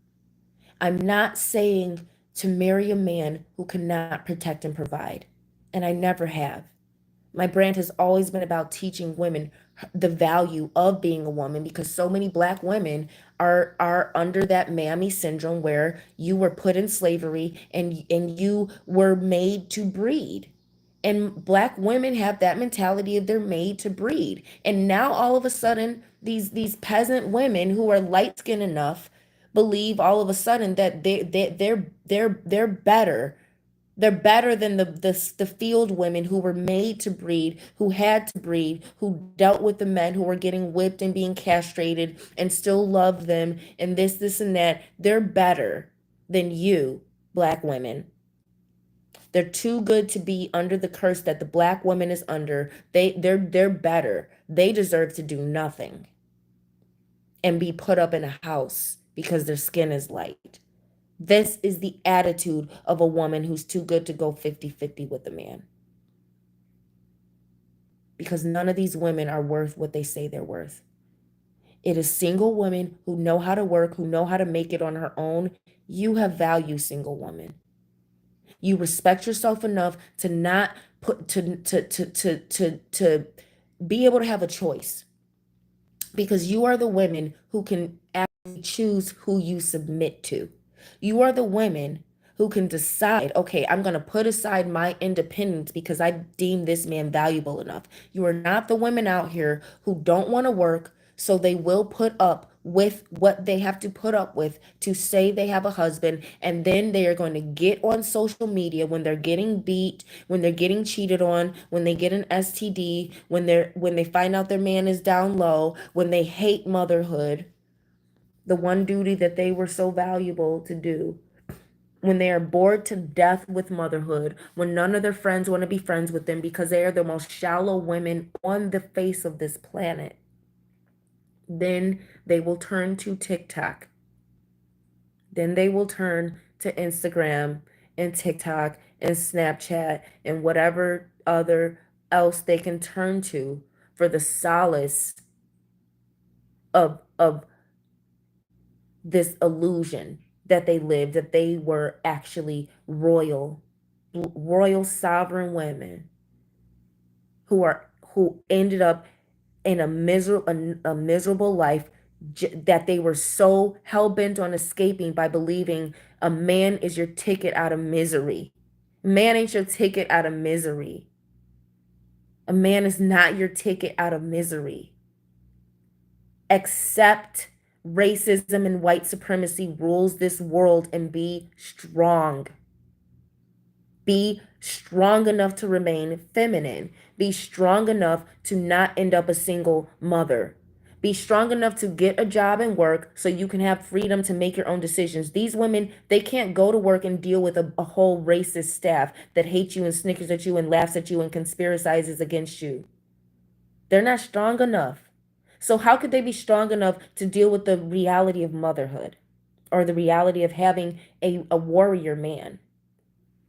I'm not saying to marry a man who cannot protect and provide. And I never have. My brand has always been about teaching women the value of being a woman because so many black women are under that mammy syndrome where you were put in slavery and you were made to breed. And black women have that mentality of they're made to breed. And now all of a sudden these peasant women who are light skinned enough believe all of a sudden that they're better. They're better than the field women who were made to breed, who had to breed, who dealt with the men who were getting whipped and being castrated and still loved them and this and that. They're better than you, black women. They're too good to be under the curse that the black woman is under. They're better. They deserve to do nothing and be put up in a house because their skin is light. This is the attitude of a woman who's too good to go 50-50 with a man. Because none of these women are worth what they say they're worth. It is single women who know how to work, who know how to make it on her own. You have value, single woman. You respect yourself enough to not put to be able to have a choice. Because you are the women who can actually choose who you submit to. You are the women who can decide, okay, I'm going to put aside my independence because I deem this man valuable enough. You are not the women out here who don't want to work, so they will put up with what they have to put up with to say they have a husband, and then they are going to get on social media when they're getting beat, when they're getting cheated on, when they get an STD, when they find out their man is down low, when they hate motherhood, the one duty that they were so valuable to do, when they are bored to death with motherhood, when none of their friends want to be friends with them because they are the most shallow women on the face of this planet. Then they will turn to TikTok. Then they will turn to Instagram and TikTok and Snapchat and whatever other else they can turn to for the solace of this illusion that they lived, that they were actually royal sovereign women who ended up in a miserable life that they were so hell-bent on escaping by believing a man is your ticket out of misery. Man ain't your ticket out of misery. A man is not your ticket out of misery. Accept racism and white supremacy rules this world and be strong. Be strong enough to remain feminine. Be strong enough to not end up a single mother. Be strong enough to get a job and work so you can have freedom to make your own decisions. These women, they can't go to work and deal with a whole racist staff that hates you and snickers at you and laughs at you and conspiracizes against you. They're not strong enough. So how could they be strong enough to deal with the reality of motherhood or the reality of having a warrior man?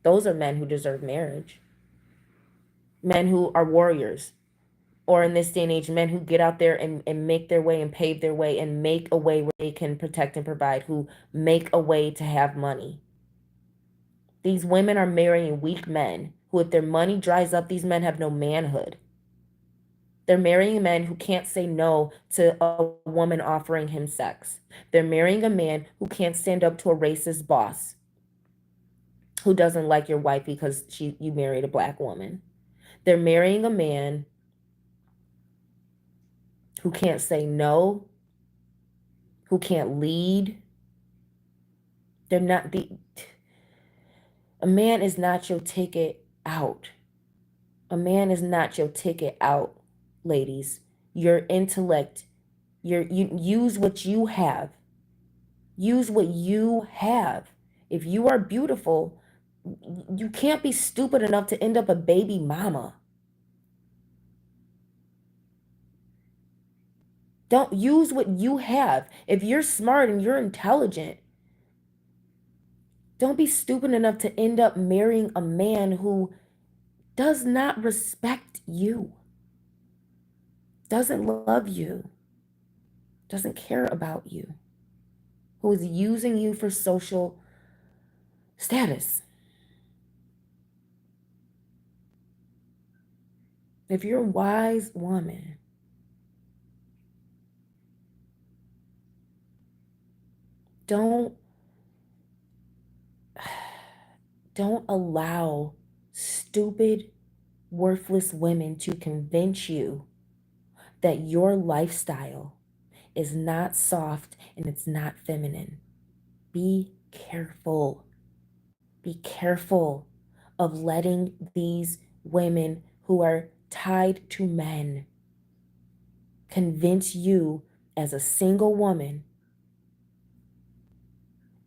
Those are men who deserve marriage. Men who are warriors. Or in this day and age, men who get out there and make their way and pave their way and make a way where they can protect and provide, who make a way to have money. These women are marrying weak men who, if their money dries up, these men have no manhood. They're marrying men who can't say no to a woman offering him sex. They're marrying a man who can't stand up to a racist boss who doesn't like your wife because you married a black woman. They're marrying a man who can't say no, who can't lead. They're not the A man is not your ticket out. A man is not your ticket out, ladies. Your intellect, you use what you have. Use what you have. If you are beautiful, you can't be stupid enough to end up a baby mama. Don't use what you have. If you're smart and you're intelligent, don't be stupid enough to end up marrying a man who does not respect you, doesn't love you, doesn't care about you, who is using you for social status. If you're a wise woman, don't don't allow stupid, worthless women to convince you that your lifestyle is not soft and it's not feminine. Be careful. Be careful of letting these women who are tied to men convince you as a single woman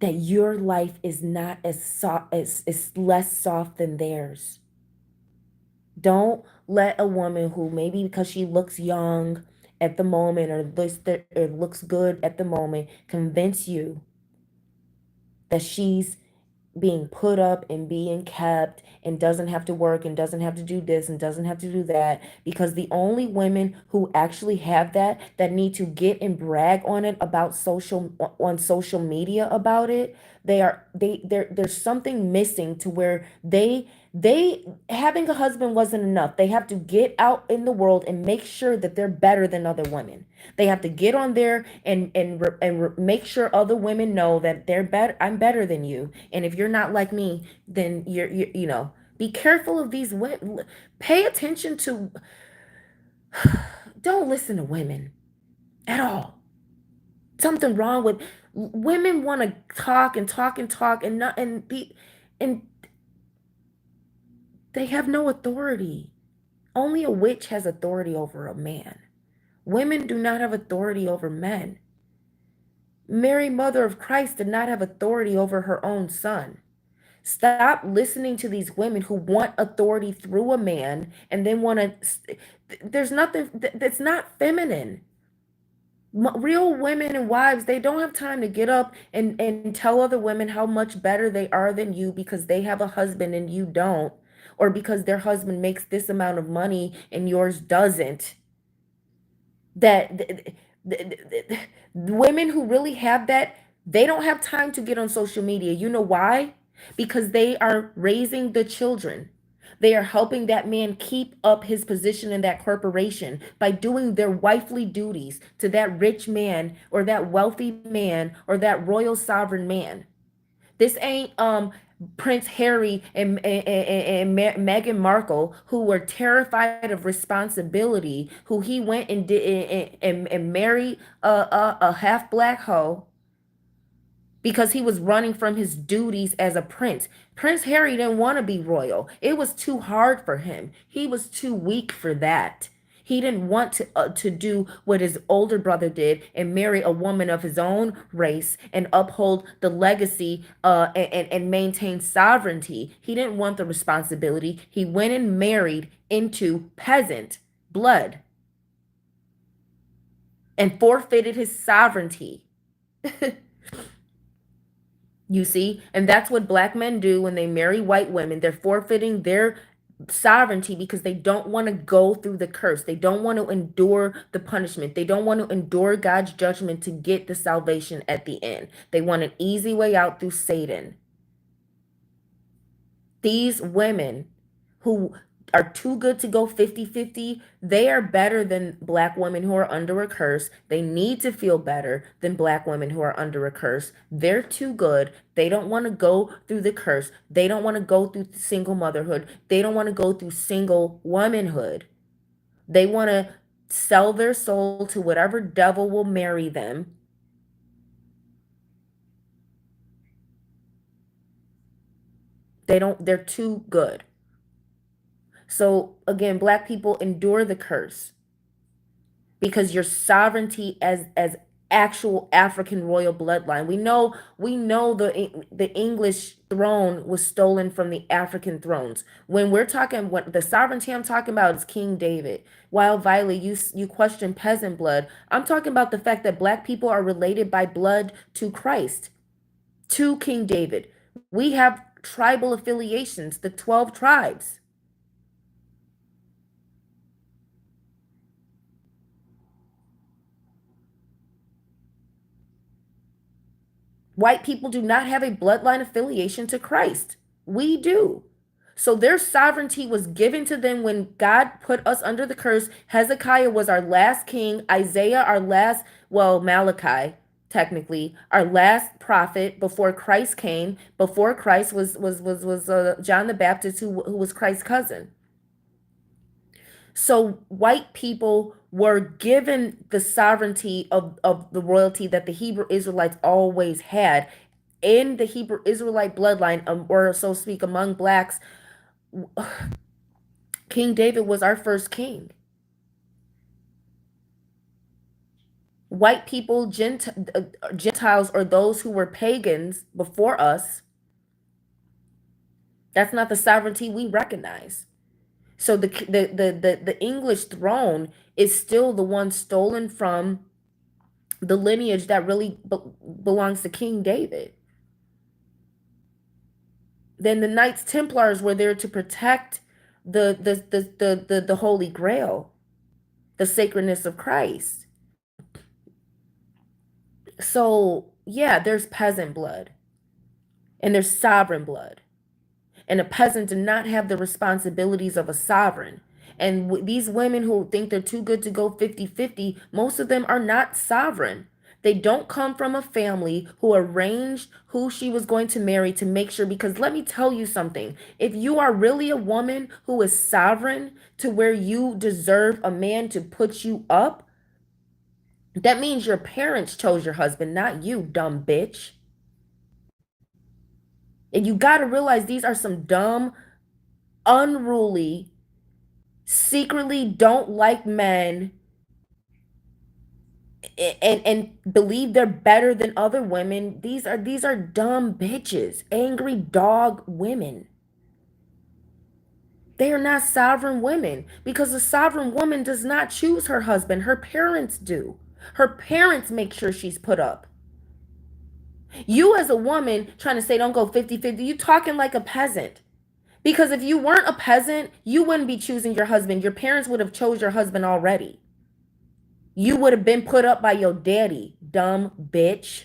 that your life is not as soft, is less soft than theirs. Don't let a woman who maybe because she looks young at the moment or looks good at the moment convince you that she's being put up and being kept and doesn't have to work and doesn't have to do this and doesn't have to do that, because the only women who actually have that need to get and brag on it about on social media about it, there's something missing to where they having a husband wasn't enough. They have to get out in the world and make sure that they're better than other women. They have to get on there and make sure other women know that they're better. I'm better than you. And if you're not like me, then you're. Be careful of these women. Pay attention to. Don't listen to women at all. Something wrong with women. Want to talk and talk and talk and not and be and they have no authority. Only a witch has authority over a man. Women do not have authority over men. Mary, Mother of Christ, did not have authority over her own son. Stop listening to these women who want authority through a man and then want to. There's nothing that's not feminine. Real women and wives, they don't have time to get up and tell other women how much better they are than you because they have a husband and you don't, or because their husband makes this amount of money and yours doesn't. That the women who really have that, they don't have time to get on social media. You know why? Because they are raising the children. They are helping that man keep up his position in that corporation by doing their wifely duties to that rich man or that wealthy man or that royal sovereign man. This ain't Prince Harry and Meghan Markle, who were terrified of responsibility, who he went and did and married a half black hoe because he was running from his duties as a prince. Prince Harry didn't want to be royal. It was too hard for him. He was too weak for that. He didn't want to do what his older brother did and marry a woman of his own race and uphold the legacy and maintain sovereignty. He didn't want the responsibility. He went and married into peasant blood and forfeited his sovereignty. You see? And that's what black men do when they marry white women. They're forfeiting their sovereignty because they don't want to go through the curse. They don't want to endure the punishment. They don't want to endure God's judgment to get the salvation at the end. They want an easy way out through Satan. These women who are too good to go 50-50, they are better than black women who are under a curse. They need to feel better than black women who are under a curse. They're too good. They don't want to go through the curse. They don't want to go through single motherhood. They don't want to go through single womanhood. They want to sell their soul to whatever devil will marry them. They're too good. So again, black people endure the curse because your sovereignty as actual African royal bloodline. We know the English throne was stolen from the African thrones. When we're talking, what the sovereignty I'm talking about is King David. While Violet, you question peasant blood, I'm talking about the fact that black people are related by blood to Christ, to King David. We have tribal affiliations, the 12 tribes. White people do not have a bloodline affiliation to Christ. We do. So their sovereignty was given to them when God put us under the curse. Hezekiah was our last king. Isaiah, our last, well, Malachi, technically, our last prophet before Christ came. Before Christ was John the Baptist, who was Christ's cousin. So white people were given the sovereignty of the royalty that the Hebrew Israelites always had. In the Hebrew Israelite bloodline, or so to speak, among blacks, King David was our first king. White people, Gentiles, or those who were pagans before us, that's not the sovereignty we recognize. So the English throne is still the one stolen from the lineage that really belongs to King David. Then the Knights Templars were there to protect the Holy Grail, the sacredness of Christ. So yeah, there's peasant blood and there's sovereign blood. And a peasant did not have the responsibilities of a sovereign. And these women who think they're too good to go 50-50, most of them are not sovereign. They don't come from a family who arranged who she was going to marry to make sure. Because let me tell you something, if you are really a woman who is sovereign to where you deserve a man to put you up, that means your parents chose your husband, not you, dumb bitch. And you got to realize these are some dumb, unruly, secretly don't like men, and believe they're better than other women. These are dumb bitches, angry dog women. They are not sovereign women, because a sovereign woman does not choose her husband. Her parents do. Her parents make sure she's put up. You as a woman trying to say don't go 50-50, you talking like a peasant. Because if you weren't a peasant, you wouldn't be choosing your husband. Your parents would have chose your husband already. You would have been put up by your daddy, dumb bitch.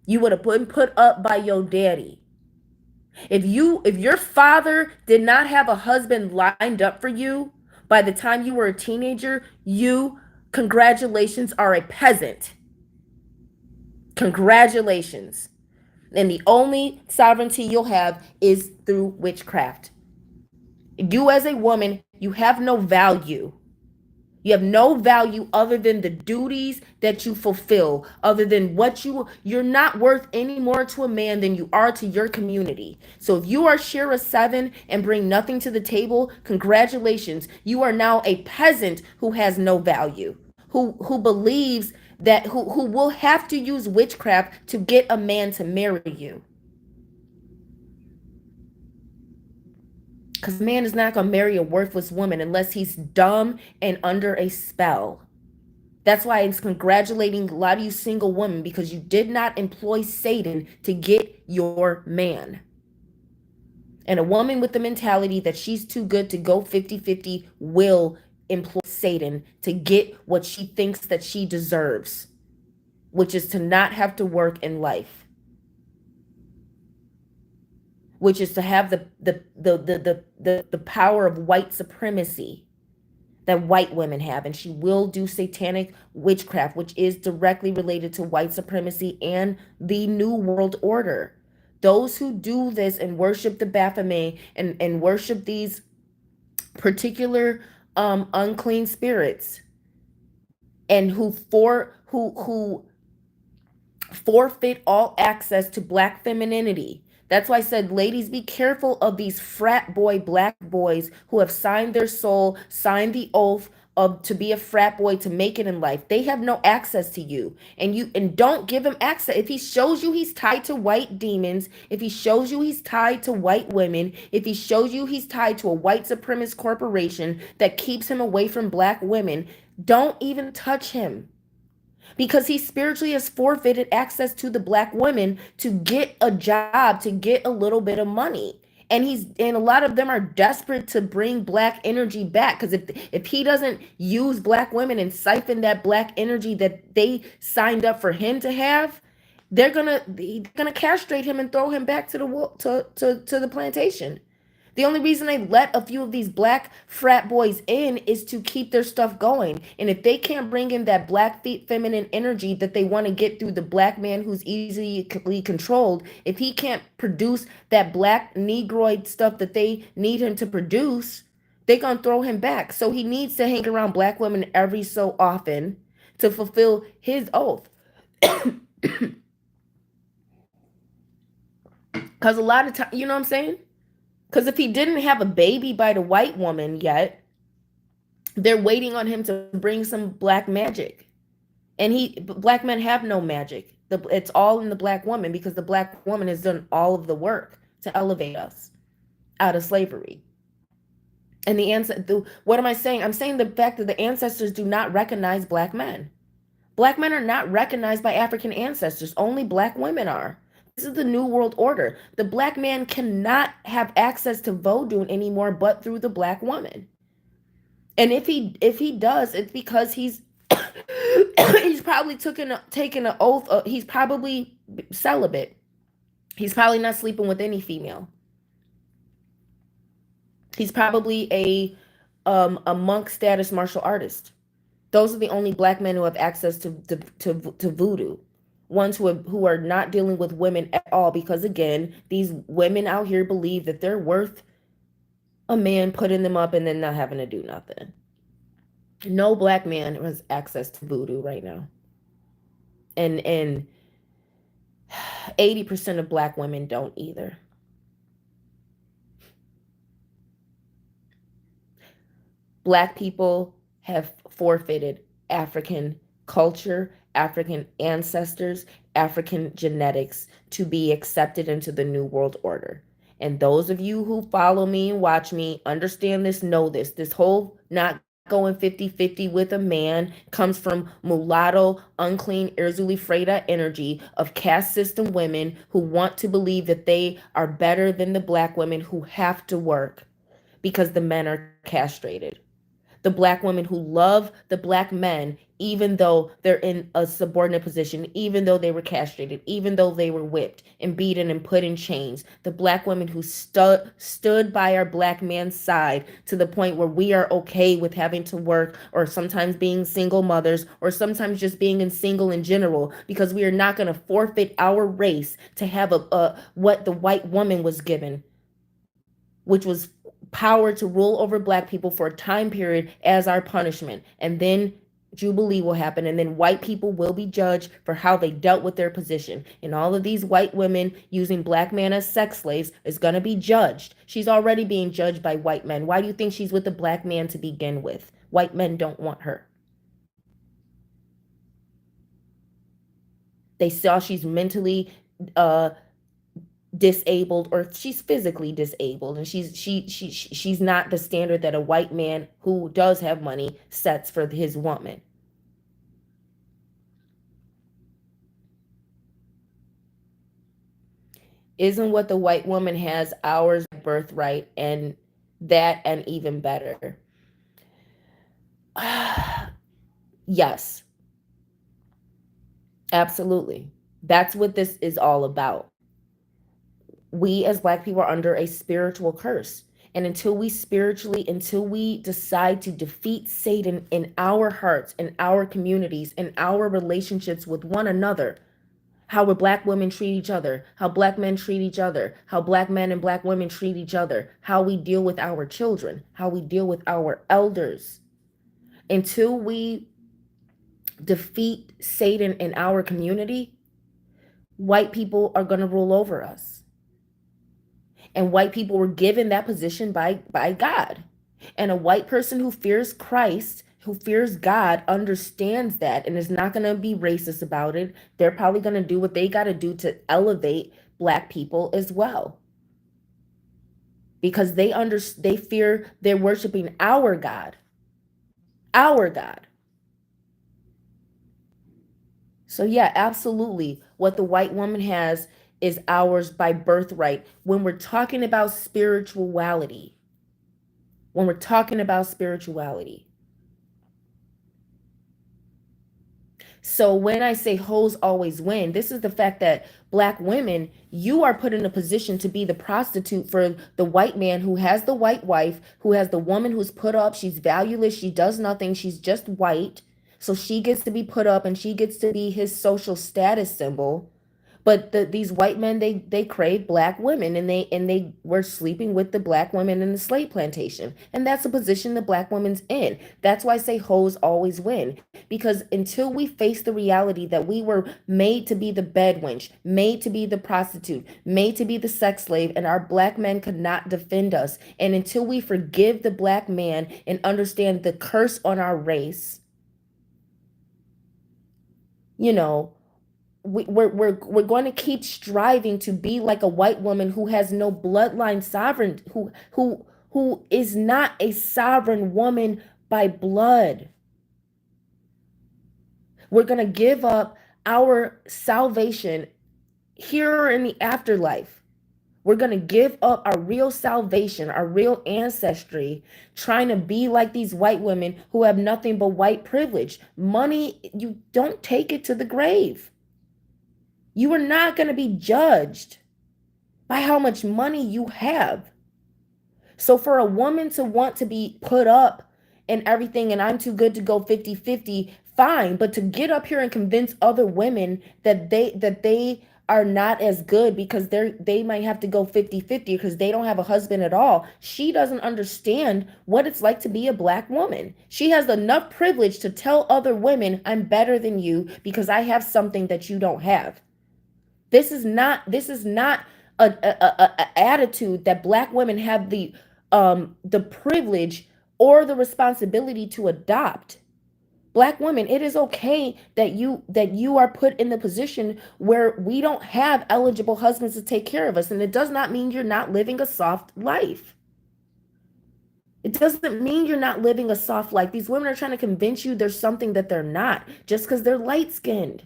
You would have been put up by your daddy. If your father did not have a husband lined up for you by the time you were a teenager, you, congratulations, are a peasant. Congratulations. And the only sovereignty you'll have is through witchcraft. You as a woman, you have no value. You have no value other than the duties that you fulfill, other than you're not worth any more to a man than you are to your community. So if you are Shira 7 and bring nothing to the table, congratulations. You are now a peasant who has no value, who believes that who will have to use witchcraft to get a man to marry you. Because a man is not going to marry a worthless woman unless he's dumb and under a spell. That's why it's congratulating a lot of you single women, because you did not employ Satan to get your man. And a woman with the mentality that she's too good to go 50-50 will employ Satan to get what she thinks that she deserves, which is to not have to work in life, which is to have the power of white supremacy that white women have. And she will do satanic witchcraft, which is directly related to white supremacy and the New World Order. Those who do this and worship the Baphomet, and worship these particular unclean spirits, and who forfeit all access to black femininity. That's why I said, ladies, be careful of these frat boy black boys who have signed their soul, signed the oath of to be a frat boy to make it in life. They have no access to you. And don't give him access. If he shows you he's tied to white demons, if he shows you he's tied to white women, if he shows you he's tied to a white supremacist corporation that keeps him away from black women, don't even touch him, because he spiritually has forfeited access to the black women to get a job, to get a little bit of money. And a lot of them are desperate to bring black energy back, because if he doesn't use black women and siphon that black energy that they signed up for him to have, they're gonna castrate him and throw him back to the plantation. The only reason they let a few of these black frat boys in is to keep their stuff going. And if they can't bring in that black feminine energy that they want to get through the black man who's easily controlled, if he can't produce that black negroid stuff that they need him to produce, they're going to throw him back. So he needs to hang around black women every so often to fulfill his oath. Because a lot of time, you know what I'm saying? Because if he didn't have a baby by the white woman yet, they're waiting on him to bring some black magic. And black men have no magic. It's all in the black woman, because the black woman has done all of the work to elevate us out of slavery. And what am I saying? I'm saying the fact that the ancestors do not recognize black men. Black men are not recognized by African ancestors. Only black women are. This is the New World Order. The black man cannot have access to voodoo anymore but through the black woman. And if he does, it's because he's he's probably taken an oath. He's probably celibate. He's probably not sleeping with any female. He's probably a monk status martial artist. Those are the only black men who have access to voodoo. Ones who are not dealing with women at all, because again, these women out here believe that they're worth a man putting them up and then not having to do nothing. No black man has access to voodoo right now. And 80% of black women don't either. Black people have forfeited African culture, African ancestors, African genetics to be accepted into the New World Order. And those of you who follow me and watch me understand this, know this. This whole not going 50-50 with a man comes from mulatto, unclean, Erzuli Freda energy of caste system women who want to believe that they are better than the black women who have to work because the men are castrated. The black women who love the black men, even though they're in a subordinate position, even though they were castrated, even though they were whipped and beaten and put in chains. The black women who stood by our black man's side to the point where we are okay with having to work, or sometimes being single mothers, or sometimes just being single in general, because we are not going to forfeit our race to have what the white woman was given, which was power to rule over black people for a time period as our punishment. And then Jubilee will happen, and then white people will be judged for how they dealt with their position. And all of these white women using black men as sex slaves is going to be judged. She's already being judged by white men. Why do you think she's with a black man to begin with? White men don't want her. They saw she's mentally disabled, or she's physically disabled, and she's not the standard that a white man who does have money sets for his woman. Isn't what the white woman has ours birthright, and that, and even better? Yes, absolutely. That's what this is all about. We as black people are under a spiritual curse. And until we decide to defeat Satan in our hearts, in our communities, in our relationships with one another, how black women treat each other, how black men treat each other, how black men and black women treat each other, how we deal with our children, how we deal with our elders, until we defeat Satan in our community, white people are going to rule over us. And white people were given that position by God. And a white person who fears Christ, who fears God, understands that and is not going to be racist about it. They're probably going to do what they got to do to elevate black people as well. Because they fear they're worshiping our God. Our God. So yeah, absolutely. What the white woman has is ours by birthright. When we're talking about spirituality, when we're talking about spirituality. So when I say hoes always win, this is the fact that black women, you are put in a position to be the prostitute for the white man who has the white wife, who has the woman who's put up, she's valueless, she does nothing, she's just white. So she gets to be put up and she gets to be his social status symbol. But these white men, they crave black women, and they were sleeping with the black women in the slave plantation, and that's the position the black woman's in. That's why I say hoes always win, because until we face the reality that we were made to be the bed wench, made to be the prostitute, made to be the sex slave, and our black men could not defend us, and until we forgive the black man and understand the curse on our race, you know, we're going to keep striving to be like a white woman who has no bloodline sovereign, who is not a sovereign woman by blood. We're going to give up our salvation here in the afterlife. We're going to give up our real salvation, our real ancestry, trying to be like these white women who have nothing but white privilege. Money, you don't take it to the grave. You are not going to be judged by how much money you have. So for a woman to want to be put up and everything, and I'm too good to go 50-50, fine. But to get up here and convince other women that they are not as good because they might have to go 50-50 because they don't have a husband at all. She doesn't understand what it's like to be a black woman. She has enough privilege to tell other women, I'm better than you because I have something that you don't have. This is not a attitude that black women have the privilege or the responsibility to adopt. Black women, it is okay that you are put in the position where we don't have eligible husbands to take care of us, and it does not mean you're not living a soft life. It doesn't mean you're not living a soft life. These women are trying to convince you there's something that they're not just because they're light skinned.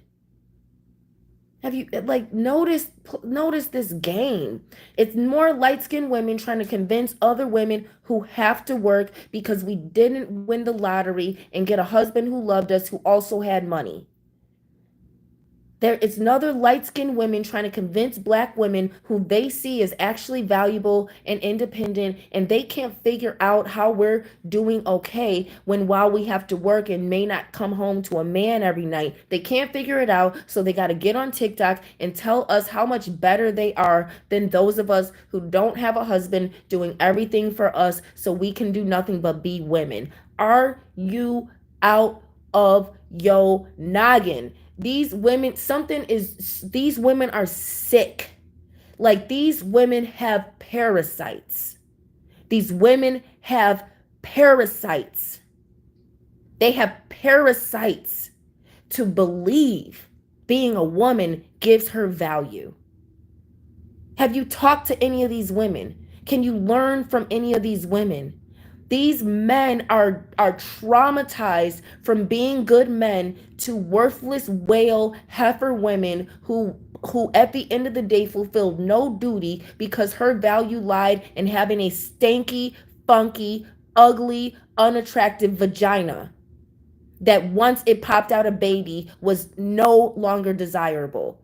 Have you like notice this game? It's more light-skinned women trying to convince other women who have to work because we didn't win the lottery and get a husband who loved us who also had money. There it's another light-skinned women trying to convince black women who they see as actually valuable and independent, and they can't figure out how we're doing okay when while we have to work and may not come home to a man every night. They can't figure it out, so they got to get on TikTok and tell us how much better they are than those of us who don't have a husband doing everything for us so we can do nothing but be women. Are you out of yo noggin? These women, these women are sick. Like these women have parasites. These women have parasites. They have parasites to believe being a woman gives her value. Have you talked to any of these women? Can you learn from any of these women? These men are traumatized from being good men to worthless whale heifer women who at the end of the day fulfilled no duty because her value lied in having a stanky, funky, ugly, unattractive vagina that once it popped out a baby was no longer desirable.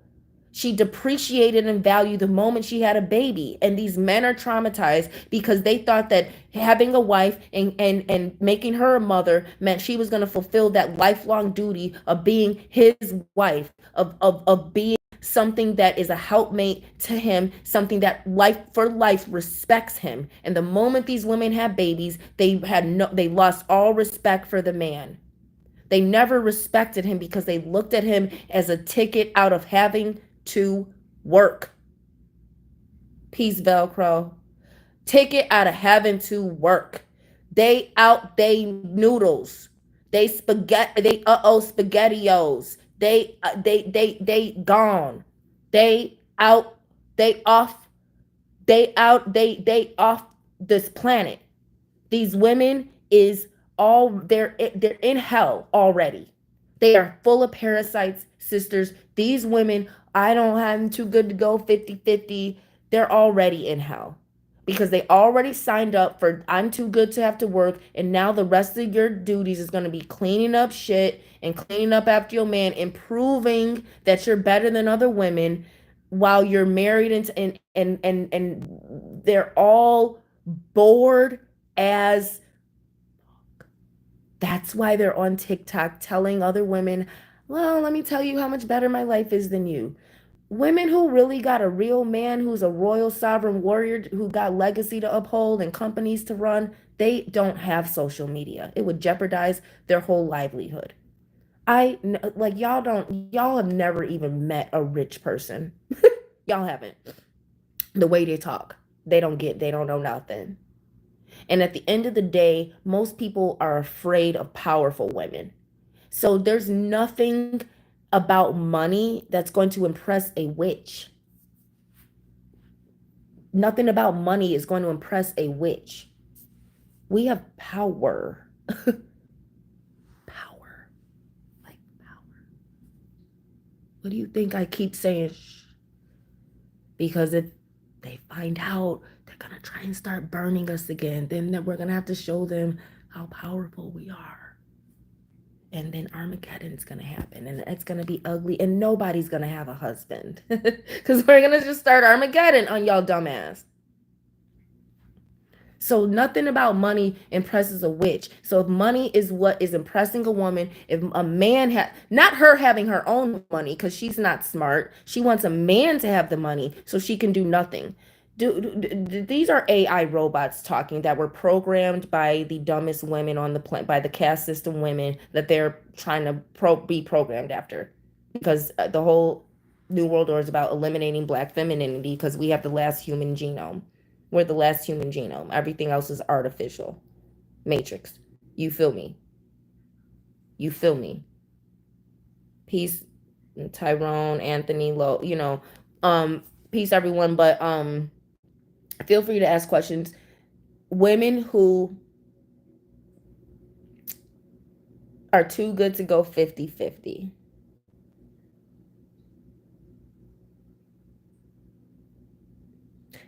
She depreciated in value the moment she had a baby. And these men are traumatized because they thought that having a wife and making her a mother meant she was going to fulfill that lifelong duty of being his wife, of being something that is a helpmate to him, something that life for life respects him. And the moment these women had babies, they lost all respect for the man. They never respected him because they looked at him as a ticket out of having to work. Peace, Velcro. Ticket out of heaven to work. They noodles. They spaghettios. They gone. They out they off they off this planet. These women is all they're in hell already. They are full of parasites, sisters. These women, I don't have them too good to go 50-50. They're already in hell because they already signed up for I'm too good to have to work, and now the rest of your duties is going to be cleaning up shit and cleaning up after your man and proving that you're better than other women while you're married, and they're all bored as that's why they're on TikTok telling other women, well, let me tell you how much better my life is than you. Women who really got a real man who's a royal sovereign warrior who got legacy to uphold and companies to run, they don't have social media. It would jeopardize their whole livelihood. Like y'all have never even met a rich person. Y'all haven't. The way they talk, they don't know nothing. And at the end of the day, most people are afraid of powerful women. So there's nothing about money that's going to impress a witch. Nothing about money is going to impress a witch. We have power. Power. Like power. What do you think I keep saying? Shh. Because if they find out, they're going to try and start burning us again. Then we're going to have to show them how powerful we are. And then Armageddon's going to happen, and it's going to be ugly, and nobody's going to have a husband because we're going to just start Armageddon on y'all dumbass. So nothing about money impresses a witch. So if money is what is impressing a woman, if a man not her having her own money because she's not smart, she wants a man to have the money so she can do nothing. These are AI robots talking that were programmed by the dumbest women on the planet, by the caste system women that they're trying to be programmed after, because the whole New World Order is about eliminating Black femininity because we have the last human genome. We're the last human genome. Everything else is artificial. Matrix. You feel me? You feel me? Peace, Tyrone, Anthony, Low, peace everyone. But feel free to ask questions. Women who are too good to go 50-50.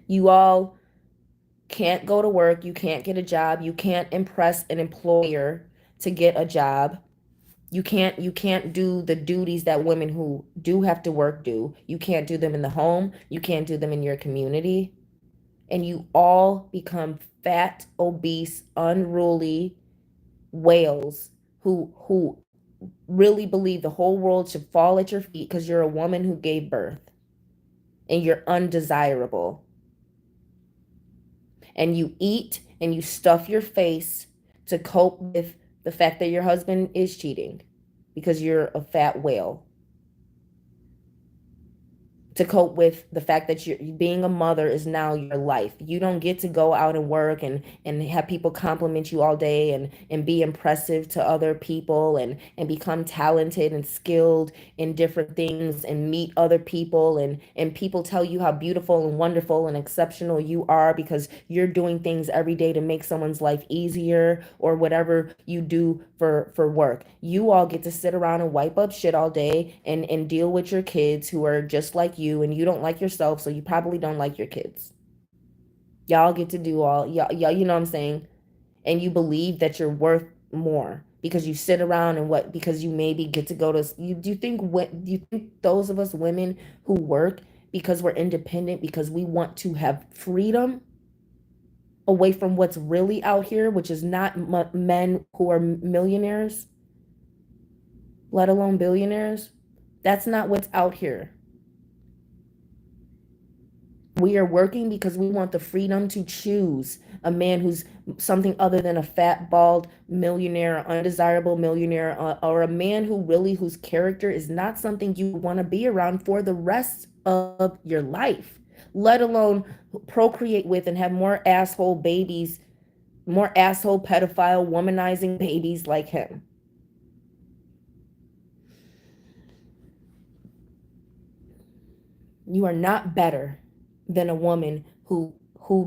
You all can't go to work, you can't get a job, you can't impress an employer to get a job. You can't do the duties that women who do have to work do. You can't do them in the home, you can't do them in your community. And you all become fat, obese, unruly whales who really believe the whole world should fall at your feet because you're a woman who gave birth and you're undesirable. And you eat and you stuff your face to cope with the fact that your husband is cheating because you're a fat whale. To cope with the fact that you're being a mother is now your life. You don't get to go out and work and have people compliment you all day and be impressive to other people and become talented and skilled in different things and meet other people and people tell you how beautiful and wonderful and exceptional you are because you're doing things every day to make someone's life easier or whatever you do for work. You all get to sit around and wipe up shit all day and deal with your kids who are just like you, and you don't like yourself, so you probably don't like your kids. Y'all get to do all y'all, you know what I'm saying? And you believe that you're worth more because you sit around and because you maybe get to go to do you think those of us women who work because we're independent because we want to have freedom away from what's really out here, which is not men who are millionaires, let alone billionaires. That's not what's out here. We are working because we want the freedom to choose a man who's something other than a fat, bald millionaire, undesirable millionaire, or a man whose character is not something you want to be around for the rest of your life. let alone procreate with and have more asshole babies, more asshole pedophile womanizing babies like him. You are not better than a woman who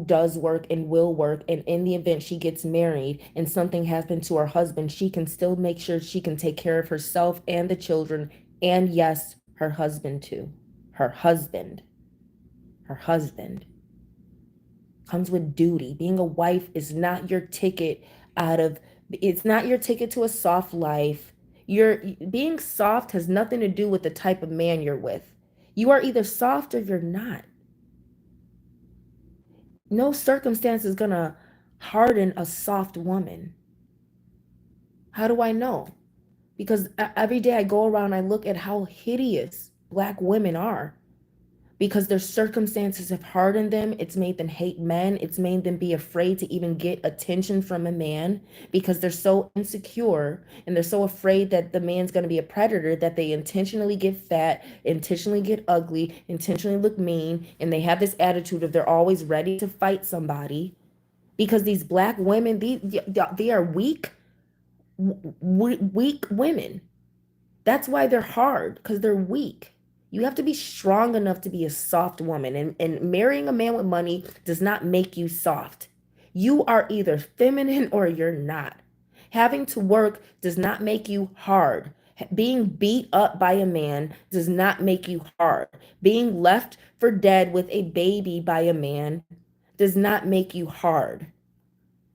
does work and will work, and in the event she gets married and something happened to her husband, she can still make sure she can take care of herself and the children, and yes, her husband too. Her husband. Her husband comes with duty. Being a wife is not your ticket out of it's not your ticket to a soft life. You're being soft has nothing to do with the type of man you're with. You are either soft or you're not. No circumstance is going to harden a soft woman. How do I know? Because every day I go around, I look at how hideous Black women are because their circumstances have hardened them. It's made them hate men. It's made them be afraid to even get attention from a man because they're so insecure and they're so afraid that the man's going to be a predator that they intentionally get fat, intentionally get ugly, intentionally look mean, and they have this attitude of they're always ready to fight somebody because these Black women, they are weak women. That's why they're hard, because they're weak. You have to be strong enough to be a soft woman. And marrying a man with money does not make you soft. You are either feminine or you're not. Having to work does not make you hard. Being beat up by a man does not make you hard. Being left for dead with a baby by a man does not make you hard.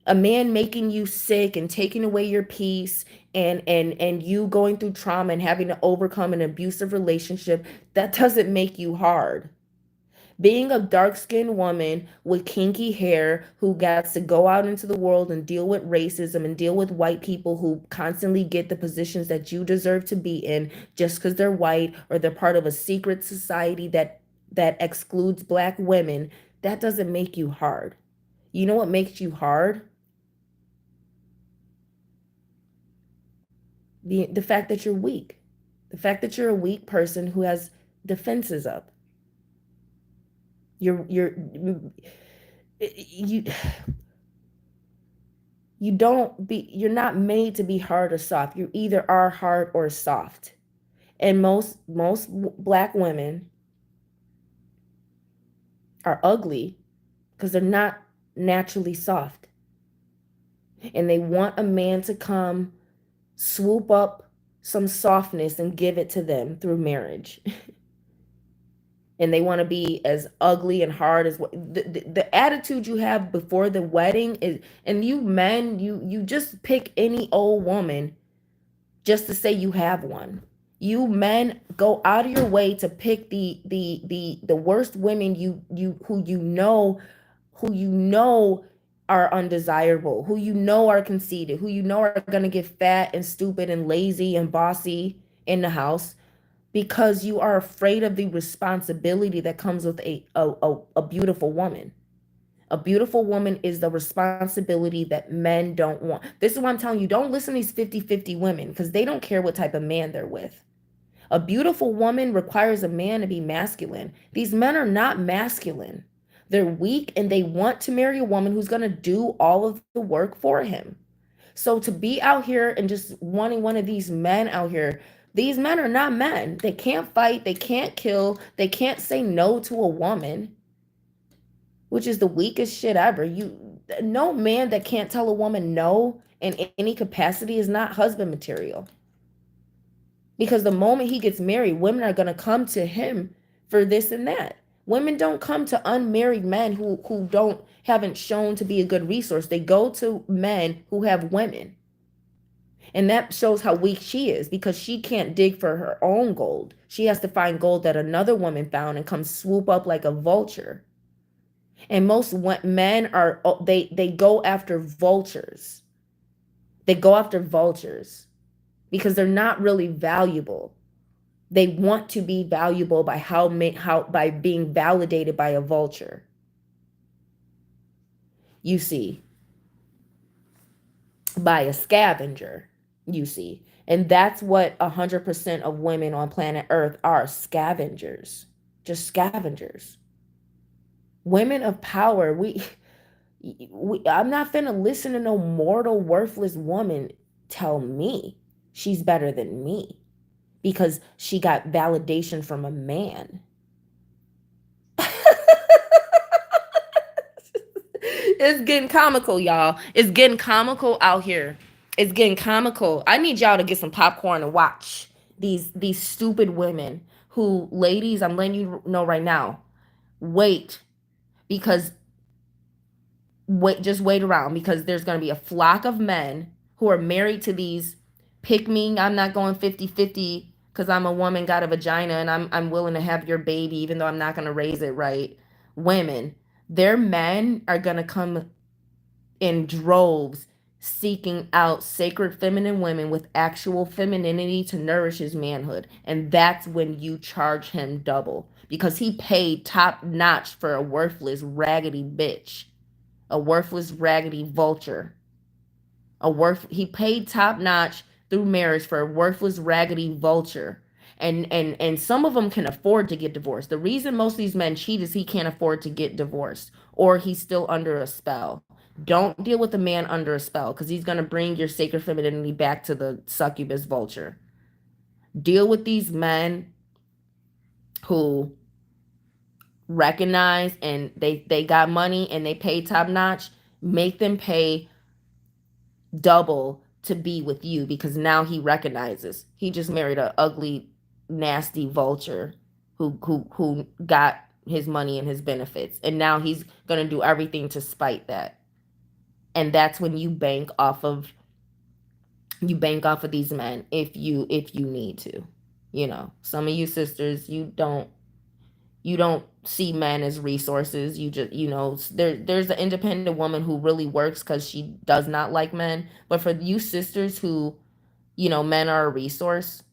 A man making you sick and taking away your peace and you going through trauma and having to overcome an abusive relationship, that doesn't make you hard. Being a dark-skinned woman with kinky hair who gets to go out into the world and deal with racism and deal with white people who constantly get the positions that you deserve to be in just because they're white or they're part of a secret society that excludes Black women, that doesn't make you hard. You know what makes you hard? The fact that you're weak, the fact that you're a weak person who has defenses up. You you don't be you're not made to be hard or soft. You either are hard or soft. And most Black women are ugly because they're not naturally soft, and they want a man to come swoop up some softness and give it to them through marriage. And they want to be as ugly and hard as what the attitude you have before the wedding is. And you men, you just pick any old woman just to say you have one. You men go out of your way to pick the worst women you who you know are undesirable, who you know are conceited, who you know are going to get fat and stupid and lazy and bossy in the house because you are afraid of the responsibility that comes with a beautiful woman. A beautiful woman is the responsibility that men don't want. This is why I'm telling you, don't listen to these 50-50 women because they don't care what type of man they're with. A beautiful woman requires a man to be masculine. These men are not masculine. They're weak and they want to marry a woman who's going to do all of the work for him. So to be out here and just wanting one of these men out here, these men are not men. They can't fight, they can't kill, they can't say no to a woman, which is the weakest shit ever. No man that can't tell a woman no in any capacity is not husband material. Because the moment he gets married, women are going to come to him for this and that. Women don't come to unmarried men who don't haven't shown to be a good resource. They go to men who have women. And that shows how weak she is because she can't dig for her own gold. She has to find gold that another woman found and come swoop up like a vulture. And most men are they go after vultures. They go after vultures because they're not really valuable. They want to be valuable by how by being validated by a vulture. You see, by a scavenger, you see. And that's what 100% of women on planet Earth are, scavengers. Just scavengers. Women of power, I'm not finna listen to no mortal, worthless woman tell me she's better than me because she got validation from a man. It's getting comical, y'all. It's getting comical out here. It's getting comical. I need y'all to get some popcorn and watch these stupid women who, ladies, I'm letting you know right now. Wait, because just wait around because there's going to be a flock of men who are married to these pick me, I'm not going 50-50 because I'm a woman, got a vagina, and I'm willing to have your baby even though I'm not going to raise it right. Women, their men are going to come in droves seeking out sacred feminine women with actual femininity to nourish his manhood. And that's when you charge him double because he paid top notch for a worthless, raggedy bitch, a worthless, raggedy vulture. He paid top notch through marriage for a worthless, raggedy vulture. And some of them can afford to get divorced. The reason most of these men cheat is he can't afford to get divorced or he's still under a spell. Don't deal with a man under a spell because he's going to bring your sacred femininity back to the succubus vulture. Deal with these men who recognize and they got money and they pay top notch. Make them pay double to be with you because now he recognizes he just married a ugly, nasty vulture who got his money and his benefits, and now he's gonna do everything to spite that. And that's when you bank off of these men if you need to. You know, some of you sisters, you don't see men as resources. You just, there's the independent woman who really works because she does not like men. But for you sisters who, men are a resource,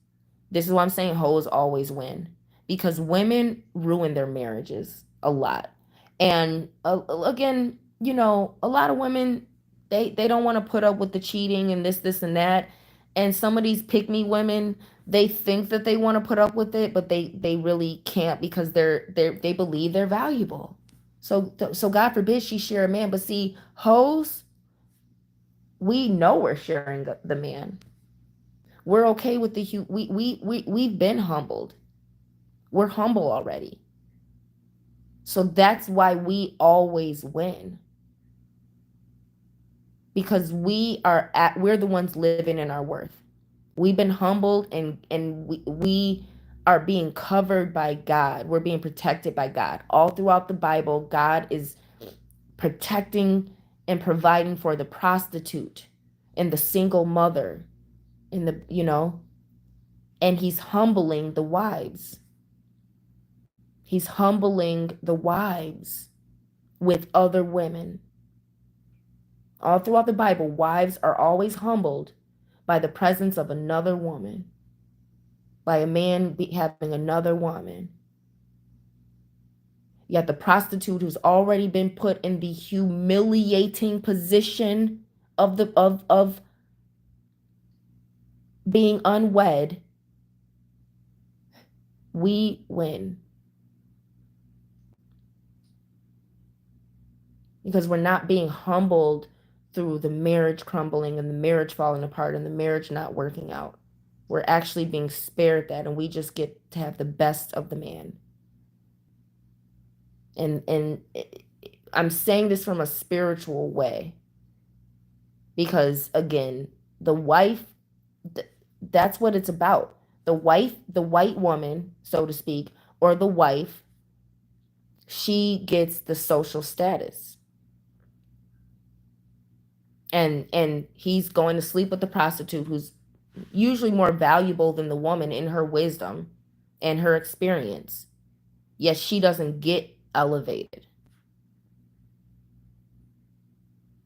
this is why I'm saying hoes always win because women ruin their marriages a lot. And again, a lot of women, they don't want to put up with the cheating and this and that. And some of these pick me women, they think that they want to put up with it, but they really can't because they believe they're valuable. So God forbid she share a man, but see, hoes, we know we're sharing the man. We're okay with we've been humbled. We're humble already. So that's why we always win. Because we're the ones living in our worth. We've been humbled and we are being covered by God. We're being protected by God. All throughout the Bible, God is protecting and providing for the prostitute and the single mother and and he's humbling the wives. He's humbling the wives with other women. All throughout the Bible, wives are always humbled by the presence of another woman, by a man having another woman. Yet the prostitute who's already been put in the humiliating position of being unwed, we win. Because we're not being humbled through the marriage crumbling and the marriage falling apart and the marriage not working out. We're actually being spared that, and we just get to have the best of the man. And I'm saying this from a spiritual way because again, the wife, that's what it's about. The wife, the white woman, so to speak, or the wife, she gets the social status. And he's going to sleep with the prostitute who's usually more valuable than the woman in her wisdom and her experience. Yet she doesn't get elevated.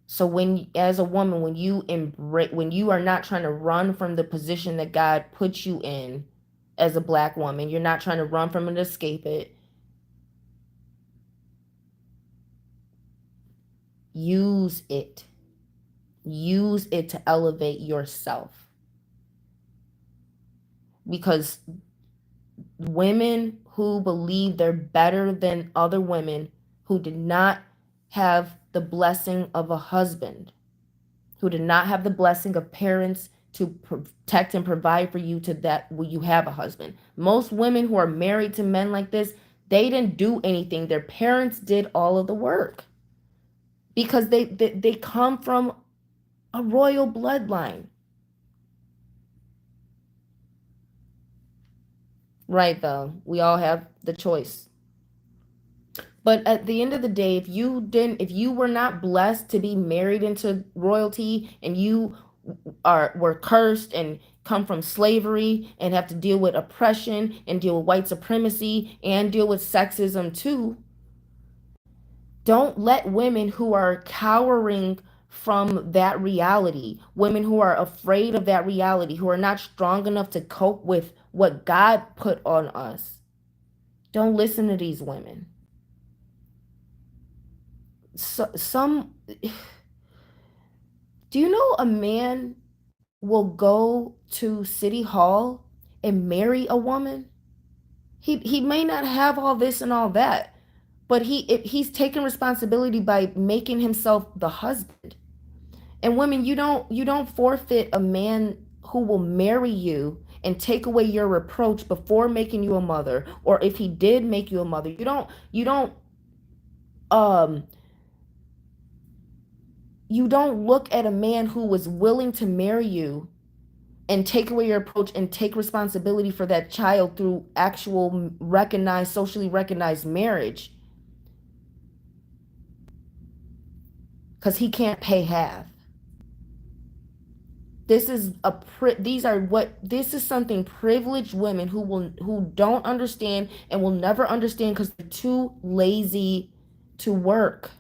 So when, as a woman, when you are not trying to run from the position that God put you in as a black woman, you're not trying to run from it, escape it. Use it. Use it to elevate yourself. Because women who believe they're better than other women who did not have the blessing of a husband, who did not have the blessing of parents to protect and provide for you to that when you have a husband. Most women who are married to men like this, they didn't do anything. Their parents did all of the work because they come from a royal bloodline. Right, though. We all have the choice. But at the end of the day, if you were not blessed to be married into royalty, and you were cursed and come from slavery and have to deal with oppression and deal with white supremacy and deal with sexism too, don't let women who are cowering from that reality, women who are afraid of that reality, who are not strong enough to cope with what God put on us, don't listen to these women. Some Do you know a man will go to City Hall and marry a woman? He may not have all this and all that, but he's taking responsibility by making himself the husband. And women, you don't forfeit a man who will marry you and take away your reproach before making you a mother, or if he did make you a mother. Um you don't look at a man who was willing to marry you and take away your approach and take responsibility for that child through actual recognized, socially recognized marriage, because he can't pay half. This is something privileged women who don't understand and will never understand because they're too lazy to work.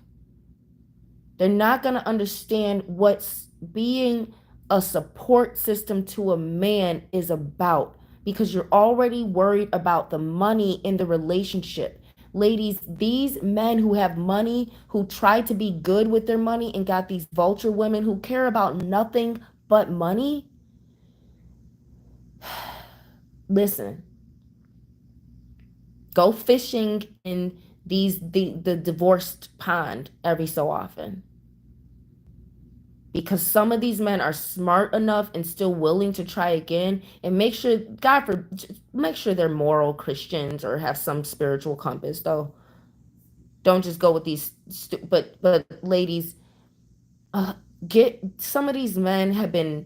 They're not going to understand what's being a support system to a man is about, because you're already worried about the money in the relationship. Ladies, these men who have money, who try to be good with their money and got these vulture women who care about nothing but money, listen, go fishing in the divorced pond every so often, because some of these men are smart enough and still willing to try again, and make sure they're moral Christians or have some spiritual compass. Though don't just go with these but ladies, uh, get some of these men have been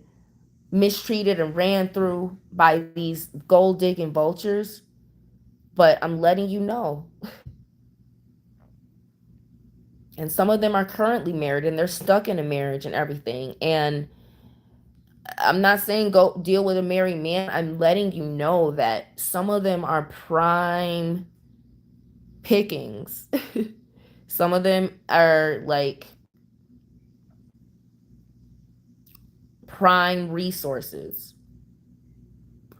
mistreated and ran through by these gold digging vultures, but I'm letting you know. And some of them are currently married and they're stuck in a marriage and everything. And I'm not saying go deal with a married man. I'm letting you know that some of them are prime pickings. Some of them are like prime resources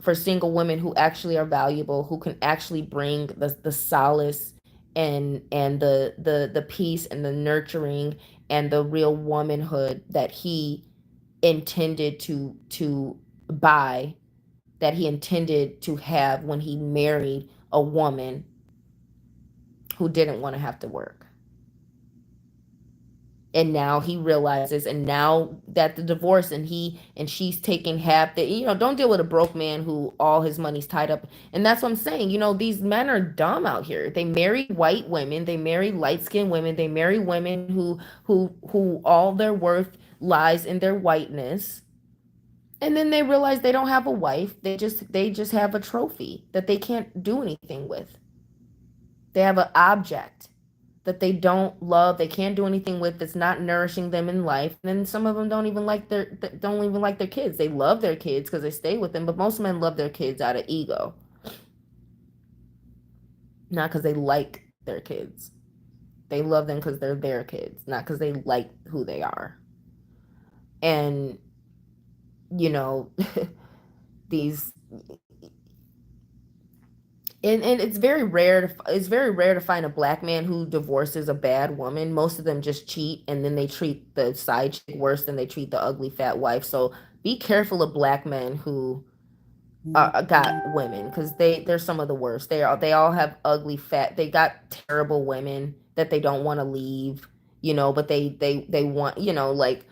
for single women who actually are valuable, who can actually bring the solace and the peace and the nurturing and the real womanhood that he intended to buy, that he intended to have when he married a woman who didn't want to have to work. And now he realizes, and now that the divorce, and she's taking half, that don't deal with a broke man who all his money's tied up. And that's what I'm saying. These men are dumb out here. They marry white women, they marry light-skinned women, they marry women who all their worth lies in their whiteness. And then they realize they don't have a wife. They just have a trophy that they can't do anything with. They have an object that they don't love, they can't do anything with, that's not nourishing them in life. And then some of them don't even like their kids. They love their kids because they stay with them, but most men love their kids out of ego, not because they like their kids. They love them because they're their kids, not because they like who they are. And you know these and it's very rare to find a black man who divorces a bad woman. Most of them just cheat, and then they treat the side chick worse than they treat the ugly fat wife. So be careful of black men who got women, because they're some of the worst. They all have ugly fat. They got terrible women that they don't want to leave, but they want, like,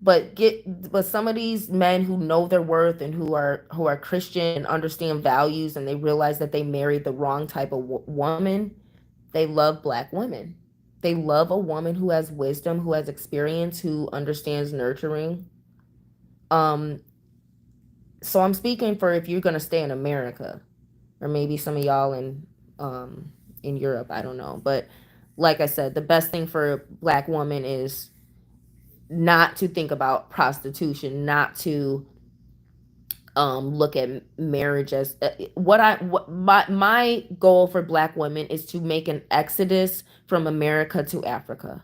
but some of these men who know their worth and who are Christian and understand values, and they realize that they married the wrong type of woman, they love black women. They love a woman who has wisdom, who has experience, who understands nurturing. Um, so I'm speaking for if you're gonna stay in America, or maybe some of y'all in Europe, I don't know. But like I said, the best thing for a black woman is not to think about prostitution, not to look at marriage as what my goal for black women is to make an exodus from America to Africa.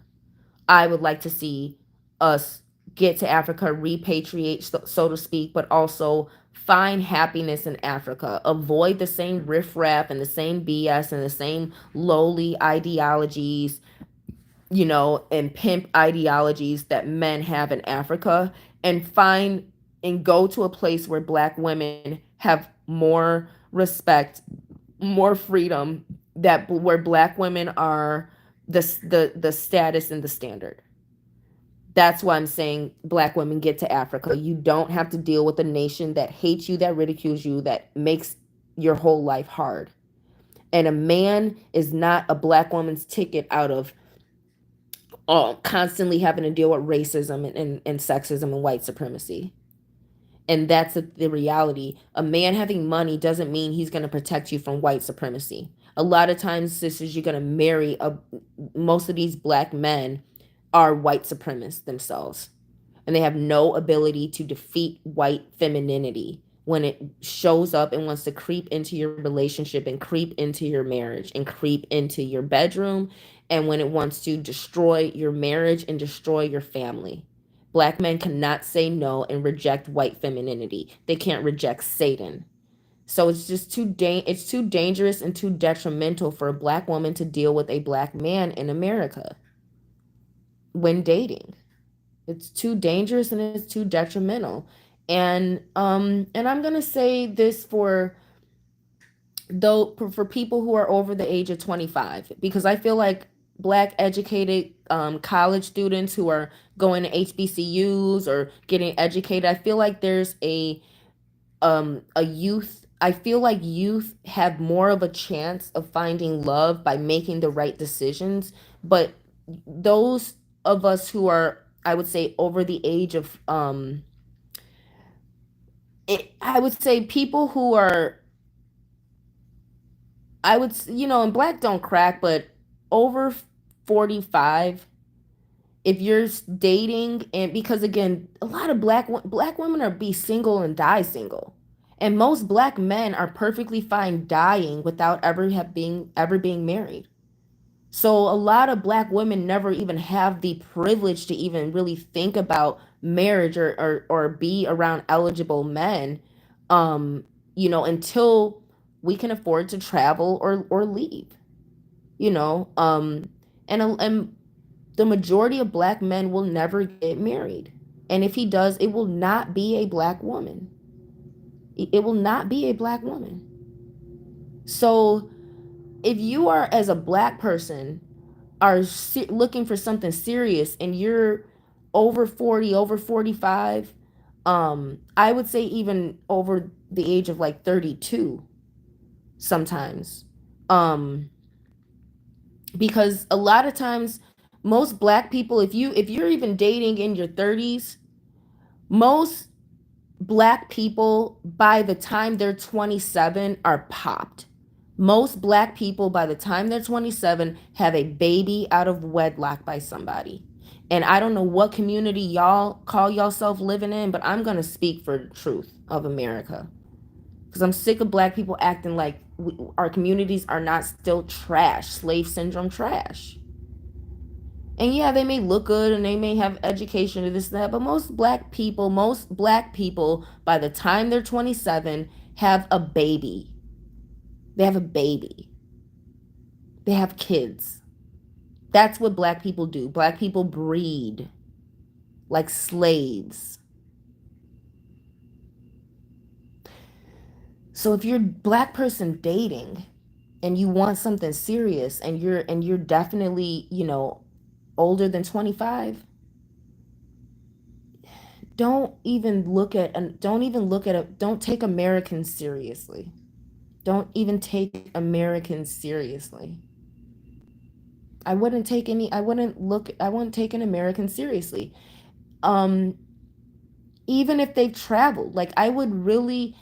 I would like to see us get to Africa, repatriate, so to speak, but also find happiness in Africa. Avoid the same riffraff and the same BS and the same lowly ideologies, and pimp ideologies that men have in Africa, and find and go to a place where black women have more respect, more freedom, that where black women are the status and the standard. That's why I'm saying black women get to Africa. You don't have to deal with a nation that hates you, that ridicules you, that makes your whole life hard. And a man is not a black woman's ticket out of constantly having to deal with racism and sexism and white supremacy. And that's the reality. A man having money doesn't mean he's going to protect you from white supremacy. A lot of times, sisters, you're going to marry most of these black men are white supremacists themselves, and they have no ability to defeat white femininity when it shows up and wants to creep into your relationship and creep into your marriage and creep into your bedroom, and when it wants to destroy your marriage and destroy your family. Black men cannot say no and reject white femininity. They can't reject Satan. So it's just it's too dangerous and too detrimental for a black woman to deal with a black man in America when dating. It's too dangerous and it's too detrimental. And I'm going to say this for people who are over the age of 25, because I feel like black educated college students who are going to HBCUs or getting educated, I feel like there's a youth, I feel like youth have more of a chance of finding love by making the right decisions. But those of us who are, I would say, over the age of I would say people who are, and black don't crack, but over 45, if you're dating, and because again, a lot of black women are be single and die single, and most black men are perfectly fine dying without ever being married. So a lot of black women never even have the privilege to even really think about marriage, or be around eligible men, until we can afford to travel or leave, you know. And the majority of black men will never get married. And if he does, it will not be a black woman. It will not be a black woman. So if you are, as a black person, are looking for something serious and you're over 40, over 45, I would say even over the age of like 32 sometimes. Because a lot of times most black people, if you're even dating in your 30s, most black people by the time they're 27 are popped. Most black people by the time they're 27 have a baby out of wedlock by somebody. And I don't know what community y'all call yourself living in, but I'm going to speak for the truth of America. Because I'm sick of black people acting like our communities are not still trash, slave syndrome trash. And yeah, they may look good and they may have education or this and that, but most black people, by the time they're 27, have a baby. They have a baby. They have kids. That's what black people do. Black people breed like slaves. So if you're a black person dating and you want something serious, and you're definitely, older than 25, don't take Americans seriously. Don't even take Americans seriously. I wouldn't take an American seriously. Um Even if they've traveled, like I would really,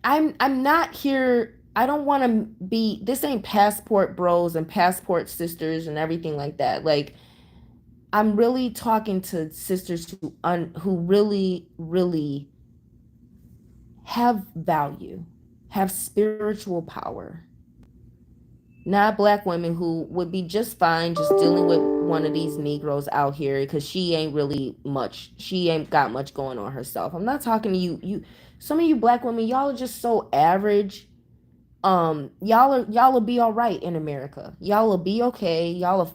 I'm not here, I don't want to be, this ain't passport bros and passport sisters and everything like that. Like, I'm really talking to sisters who really, really have value, have spiritual power. Not black women who would be just fine just dealing with one of these Negroes out here because she ain't got much going on herself. I'm not talking to some of you black women, y'all are just so average. Y'all will be all right in America. Y'all will be okay. Y'all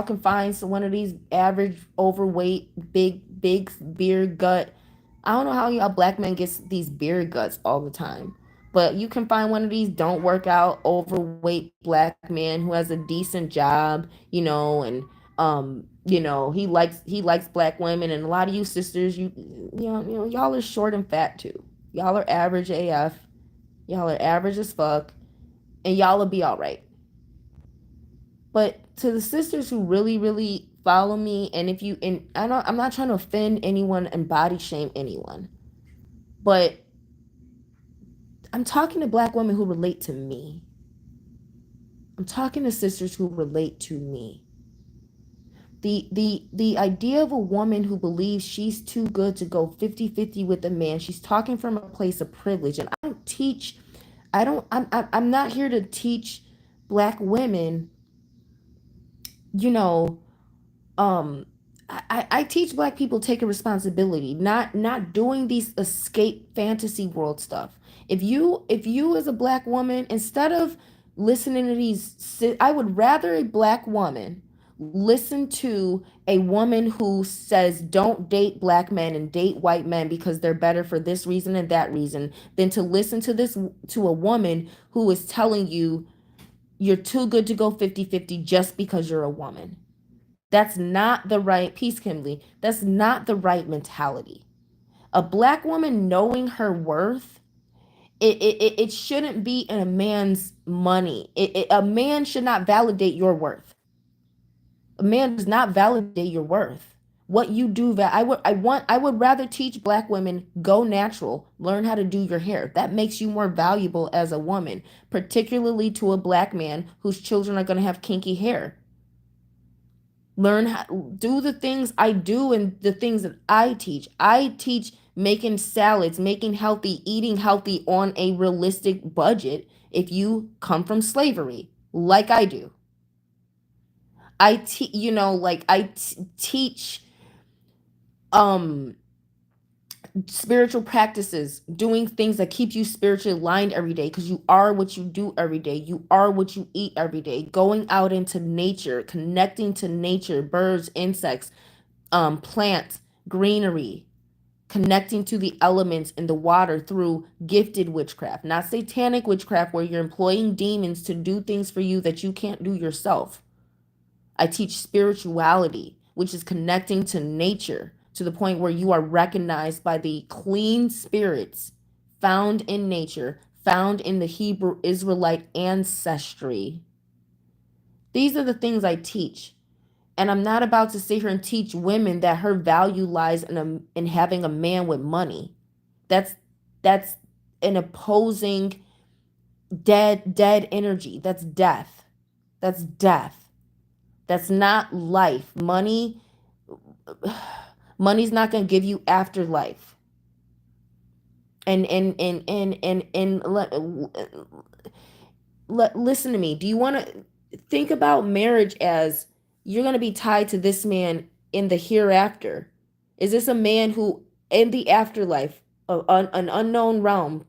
can find one of these average, overweight, big beard gut. I don't know how y'all black men get these beard guts all the time, but you can find one of these don't work out, overweight black man who has a decent job, and he likes black women, and a lot of you sisters, y'all are short and fat too. Y'all are average AF. Y'all are average as fuck, and y'all will be all right. But to the sisters who really, really follow me, and if you, and I'm not trying to offend anyone and body shame anyone, but I'm talking to black women who relate to me. I'm talking to sisters who relate to me. The idea of a woman who believes she's too good to go 50-50 with a man, she's talking from a place of privilege. And I'm not here to teach black women, you know, um I teach black people take a responsibility, not doing these escape fantasy world stuff. If you as a black woman, instead of listening to I would rather a black woman listen to a woman who says don't date black men and date white men because they're better for this reason and that reason, than to listen to a woman who is telling you you're too good to go 50-50 just because you're a woman. That's not the right, peace, Kimberly. That's not the right mentality. A black woman knowing her worth, it shouldn't be in a man's money. A man should not validate your worth. A man does not validate your worth. What you do, I would rather teach black women go natural, learn how to do your hair. That makes you more valuable as a woman, particularly to a black man whose children are going to have kinky hair. Learn how do the things I do and the things that I teach making salads, making healthy, eating healthy on a realistic budget if you come from slavery like I do. Teach um spiritual practices, doing things that keep you spiritually aligned every day, because you are what you do every day. You are what you eat every day. Going out into nature, connecting to nature, birds, insects, plants, greenery, connecting to the elements in the water through gifted witchcraft, not satanic witchcraft where you're employing demons to do things for you that you can't do yourself. I teach spirituality, which is connecting to nature to the point where you are recognized by the clean spirits found in nature, found in the Hebrew Israelite ancestry. These are the things I teach. And I'm not about to sit here and teach women that her value lies in having a man with money. That's that's an opposing dead energy. That's death. That's death. That's not life. Money's not going to give you afterlife. And listen to me. Do you want to think about marriage as you're going to be tied to this man in the hereafter? Is this a man who, in the afterlife, an unknown realm,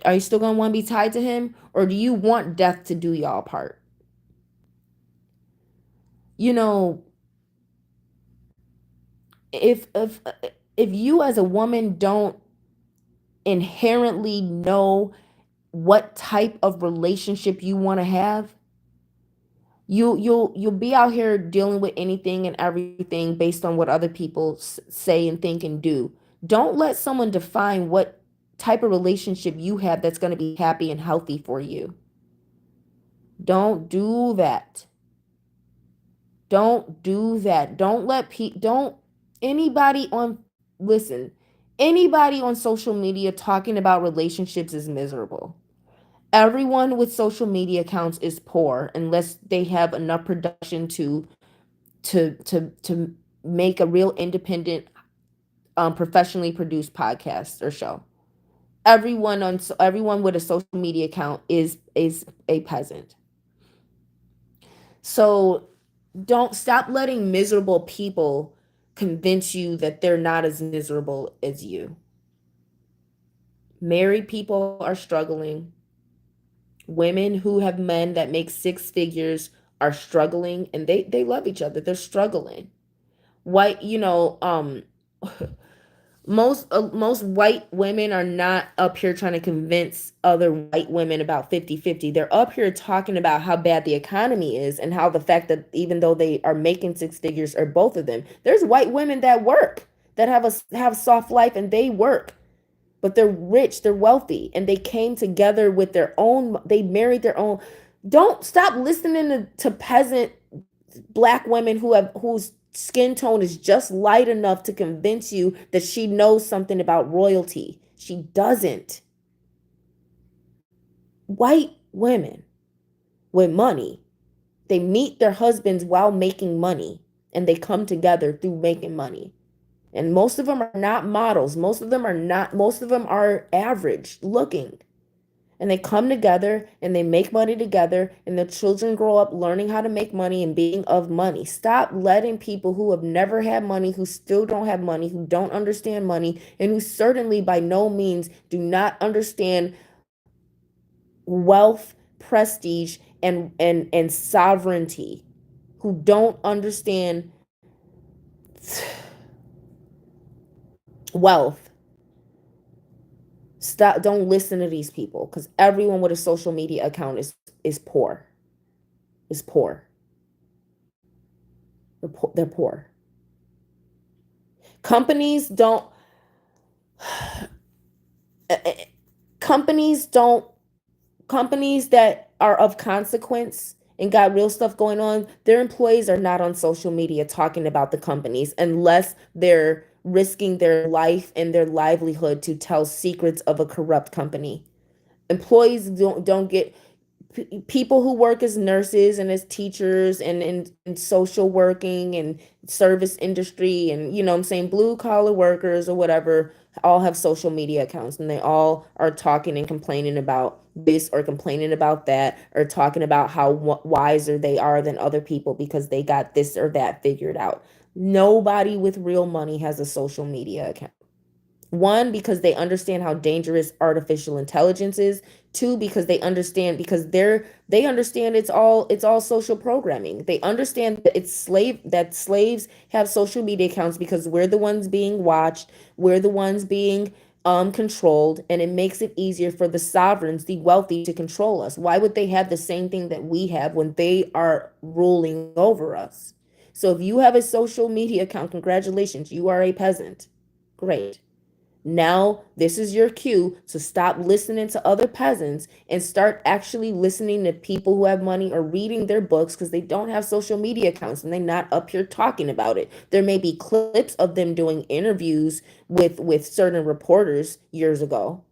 are you still going to want to be tied to him? Or do you want death to do y'all part? You know, if if if you as a woman don't inherently know what type of relationship you want to have, you'll be out here dealing with anything and everything based on what other people say and think and do. Don't let someone define what type of relationship you have that's going to be happy and healthy for you. Don't do that. Don't do that. Don't let don't anybody on listen. Anybody on social media talking about relationships is miserable. Everyone with social media accounts is poor unless they have enough production to make a real independent professionally produced podcast or show. Everyone with a social media account is a peasant. So don't stop letting miserable people convince you that they're not as miserable as you. Married people are struggling. Women who have men that make six figures are struggling, and they love each other. They're struggling. White, most white women are not up here trying to convince other white women about 50-50. They're up here talking about how bad the economy is and how the fact that even though they are making six figures, or both of them, there's white women that work, that have soft life, and they work, but they're rich, they're wealthy, and they came together with their own, they married their own. Don't stop listening to peasant black women whose skin tone is just light enough to convince you that she knows something about royalty. She doesn't. White women with money, they meet their husbands while making money, and they come together through making money. And most of them are not models. Most of them are average looking. And they come together and they make money together, and their children grow up learning how to make money and being of money. Stop letting people who have never had money, who still don't have money, who don't understand money, and who certainly by no means do not understand wealth, prestige, and sovereignty, who don't understand wealth. Stop, don't listen to these people, because everyone with a social media account is poor. Is poor. They're poor. Companies don't companies don't companies that are of consequence and got real stuff going on, their employees are not on social media talking about the companies unless they're risking their life and their livelihood to tell secrets of a corrupt company. Employees don't get, people who work as nurses and as teachers and in social working and service industry, and you know what I'm saying, blue collar workers or whatever, all have social media accounts, and they all are talking and complaining about this or complaining about that, or talking about how wiser they are than other people because they got this or that figured out. Nobody with real money has a social media account. One, because they understand how dangerous artificial intelligence is. Two, because they understand it's all social programming. They understand that slaves have social media accounts because we're the ones being watched, we're the ones being controlled, and it makes it easier for the sovereigns, the wealthy, to control us. Why would they have the same thing that we have when they are ruling over us? So if you have a social media account, congratulations, you are a peasant. Great. Now, this is your cue to stop listening to other peasants and start actually listening to people who have money, or reading their books, because they don't have social media accounts and they're not up here talking about it. There may be clips of them doing interviews with certain reporters years ago,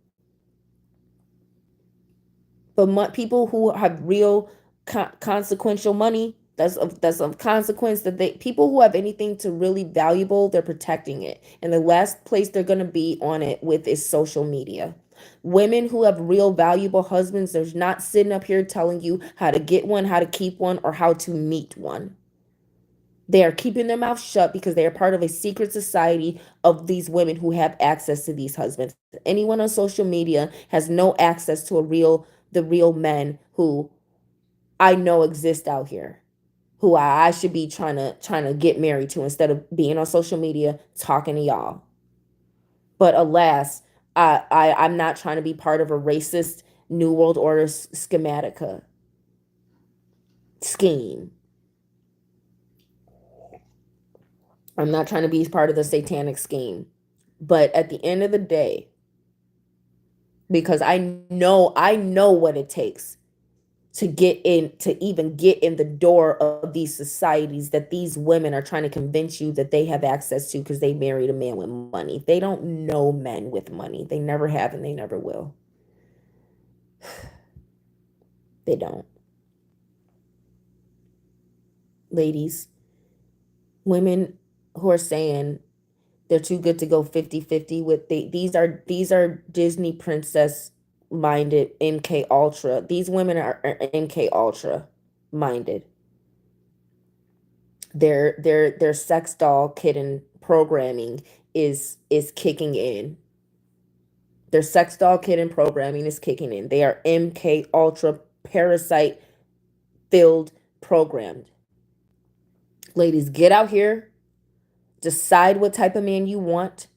but people who have real consequential money, that's of consequence, that they, people who have anything to really valuable, they're protecting it, and the last place they're going to be on it with is social media. Women who have real valuable husbands, they're not sitting up here telling you how to get one, how to keep one, or how to meet one. They are keeping their mouth shut because they are part of a secret society of these women who have access to these husbands. Anyone on social media has no access to the real men who I know exist out here, who I should be trying to get married to, instead of being on social media talking to y'all. But alas, I'm not trying to be part of a racist New World Order schematica scheme. I'm not trying to be part of the satanic scheme. But at the end of the day, because I know what it takes to get in, to even get in the door of these societies that these women are trying to convince you that they have access to because they married a man with money. They don't know men with money. They never have and they never will. They don't. Ladies, women who are saying they're too good to go 50-50 with these are Disney princess minded MK Ultra. These women are MK Ultra minded. Their sex doll kitten programming is kicking in. Their sex doll kitten programming is kicking in. They are MK Ultra parasite filled programmed. Ladies, get out here. Decide what type of man you want.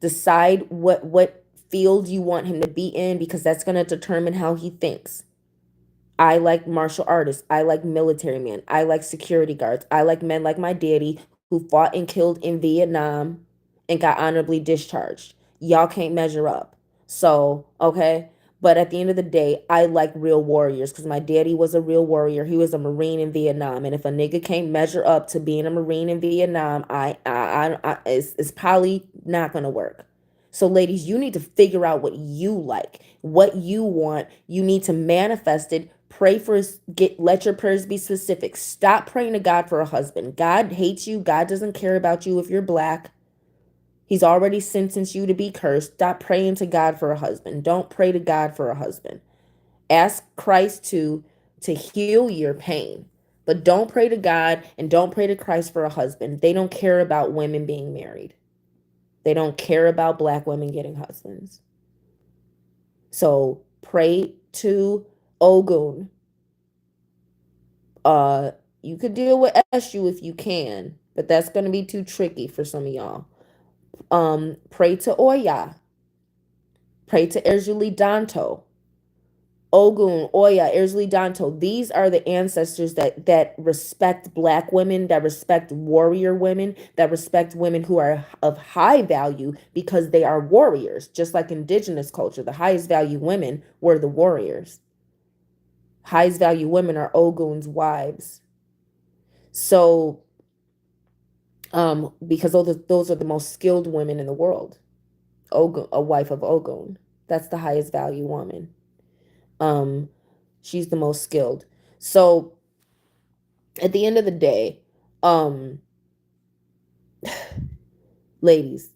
Decide what field you want him to be in because that's going to determine how he thinks. I like martial artists. I like military men. I like security guards. I like men like my daddy who fought and killed in Vietnam and got honorably discharged. Y'all can't measure up. So, okay. But at the end of the day, I like real warriors because my daddy was a real warrior. He was a Marine in Vietnam. And if a nigga can't measure up to being a Marine in Vietnam, it's probably not going to work. So, ladies, you need to figure out what you like, what you want. You need to manifest it. Pray for let your prayers be specific. Stop praying to God for a husband. God hates you. God doesn't care about you if you're black. He's already sentenced you to be cursed. Stop praying to God for a husband. Don't pray to God for a husband. Ask Christ to heal your pain. But don't pray to God and don't pray to Christ for a husband. They don't care about women being married. They don't care about black women getting husbands. So pray to Ogun. You could deal with Eshu if you can, but that's gonna be too tricky for some of y'all. Pray to Oya. Pray to Erzuli Danto. Ogun, Oya, Erzuli Danto. These are the ancestors that respect black women, that respect warrior women, that respect women who are of high value because they are warriors. Just like indigenous culture, the highest value women were the warriors. Highest value women are Ogun's wives. So, because those are the most skilled women in the world. Ogun, a wife of Ogun, that's the highest value woman. She's the most skilled. So, at the end of the day, ladies,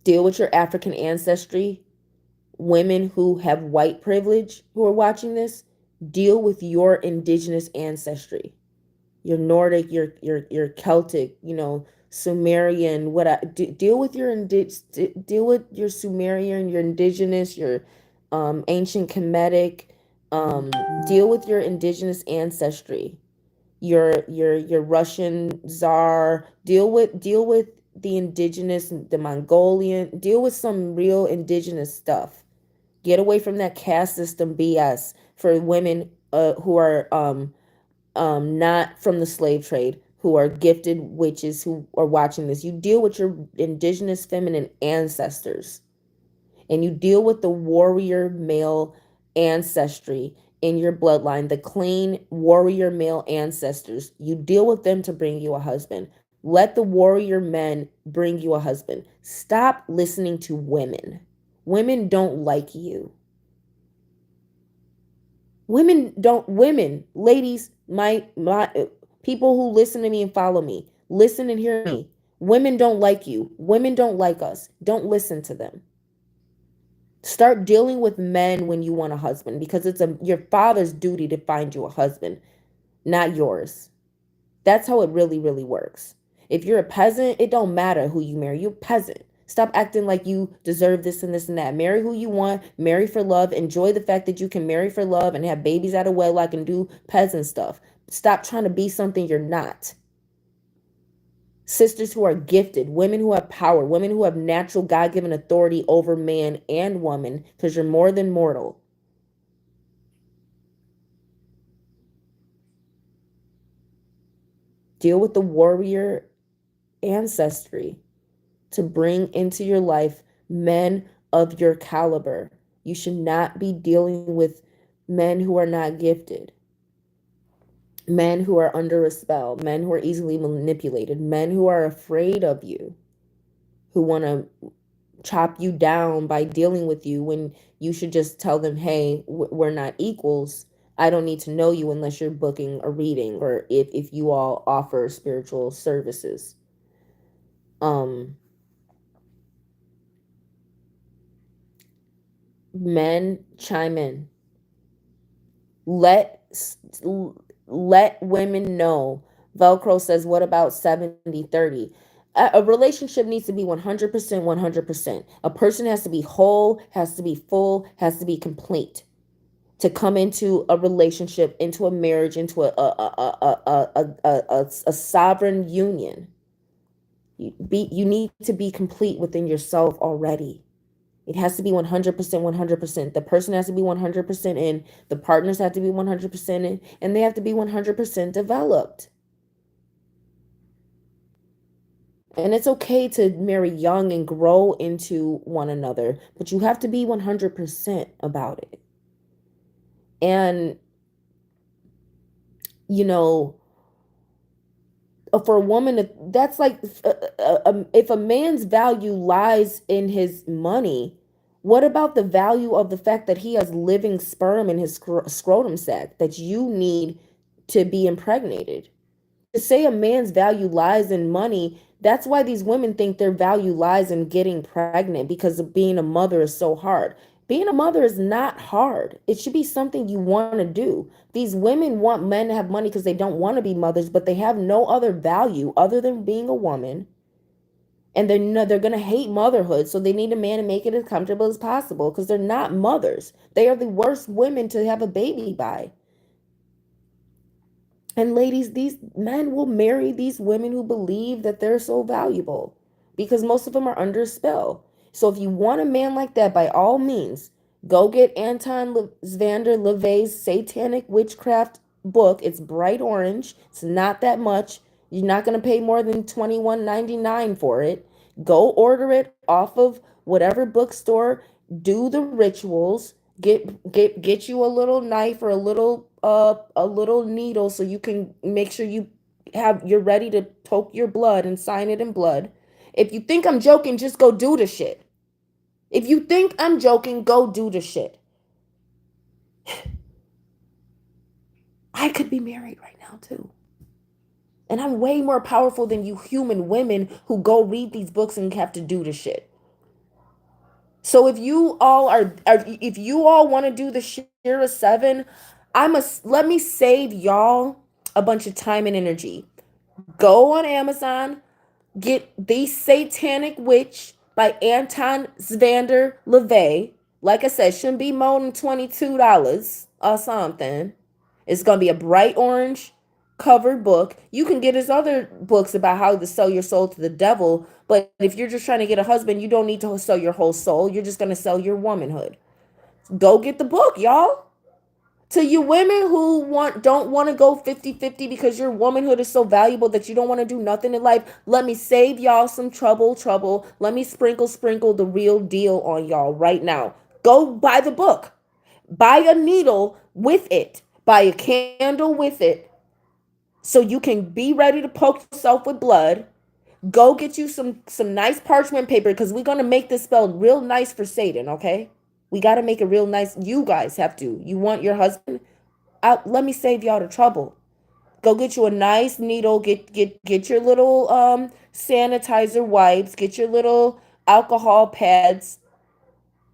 deal with your African ancestry. Women who have white privilege who are watching this, deal with your indigenous ancestry. Your Nordic, your Celtic, Sumerian, deal with deal with your Sumerian, your indigenous, your ancient Kemetic, deal with your indigenous ancestry, your Russian Tsar, deal with the indigenous, the Mongolian, deal with some real indigenous stuff. Get away from that caste system BS for women who are not from the slave trade, who are gifted witches who are watching this. You deal with your indigenous feminine ancestors and you deal with the warrior male ancestry in your bloodline, the clean warrior male ancestors. You deal with them to bring you a husband. Let the warrior men bring you a husband. Stop listening to women. Women don't like you. Ladies, my people who listen to me and follow me, listen and hear me. Women don't like you. Women don't like us. Don't listen to them. Start dealing with men when you want a husband because it's your father's duty to find you a husband, not yours. That's how it really, really works. If you're a peasant, it don't matter who you marry. You're a peasant. Stop acting like you deserve this and this and that. Marry who you want. Marry for love. Enjoy the fact that you can marry for love and have babies out of wedlock and do peasant stuff. Stop trying to be something you're not. Sisters who are gifted, women who have power, women who have natural God given authority over man and woman, because you're more than mortal. Deal with the warrior ancestry to bring into your life men of your caliber. You should not be dealing with men who are not gifted, men who are under a spell, men who are easily manipulated, men who are afraid of you, who want to chop you down by dealing with you when you should just tell them, hey, we're not equals. I don't need to know you unless you're booking a reading or if you all offer spiritual services. Men, chime in. let let women know. Velcro says, what about 70/30? A relationship needs to be 100%, 100%. A person has to be whole, has to be full, has to be complete to come into a relationship, into a marriage, into a sovereign union. You need to be complete within yourself already. It has to be 100%, 100%. The person has to be 100% in, the partners have to be 100% in, and they have to be 100% developed. And it's okay to marry young and grow into one another, but you have to be 100% about it. And, you know, for a woman, that's like if a man's value lies in his money, what about the value of the fact that he has living sperm in his scrotum sac that you need to be impregnated? To say a man's value lies in money, that's why these women think their value lies in getting pregnant, because of being a mother is so hard. Being a mother is not hard. It should be something you want to do. These women want men to have money because they don't want to be mothers, but they have no other value other than being a woman. And they're going to hate motherhood, so they need a man to make it as comfortable as possible because they're not mothers. They are the worst women to have a baby by. And ladies, these men will marry these women who believe that they're so valuable because most of them are under a spell. So if you want a man like that, by all means, go get Anton Zvander LaVey's Satanic Witchcraft book. It's bright orange. It's not that much. You're not going to pay more than $21.99 for it. Go order it off of whatever bookstore. Do the rituals. Get you a little knife or a little needle so you can make sure you're ready to poke your blood and sign it in blood. If you think I'm joking, just go do the shit. If you think I'm joking, go do the shit. I could be married right now too. And I'm way more powerful than you human women who go read these books and have to do the shit. So if you all if you all want to do the Shira 7, let me save y'all a bunch of time and energy. Go on Amazon, get The Satanic Witch by Anton Zvander LaVey. Like I said, shouldn't be more than $22 or something. It's gonna be a bright orange covered book. You can get his other books about how to sell your soul to the devil, but if you're just trying to get a husband, you don't need to sell your whole soul. You're just gonna sell your womanhood. Go get the book, y'all. To you women who don't want to go 50-50 because your womanhood is so valuable that you don't want to do nothing in life, let me save y'all some trouble. Let me sprinkle the real deal on y'all right now. Go buy the book. Buy a needle with it. Buy a candle with it so you can be ready to poke yourself with blood. Go get you some nice parchment paper because we're going to make this spell real nice for Satan, okay? We got to make it real nice. You guys have to. You want your husband? Let me save y'all the trouble. Go get you a nice needle. Get your little sanitizer wipes. Get your little alcohol pads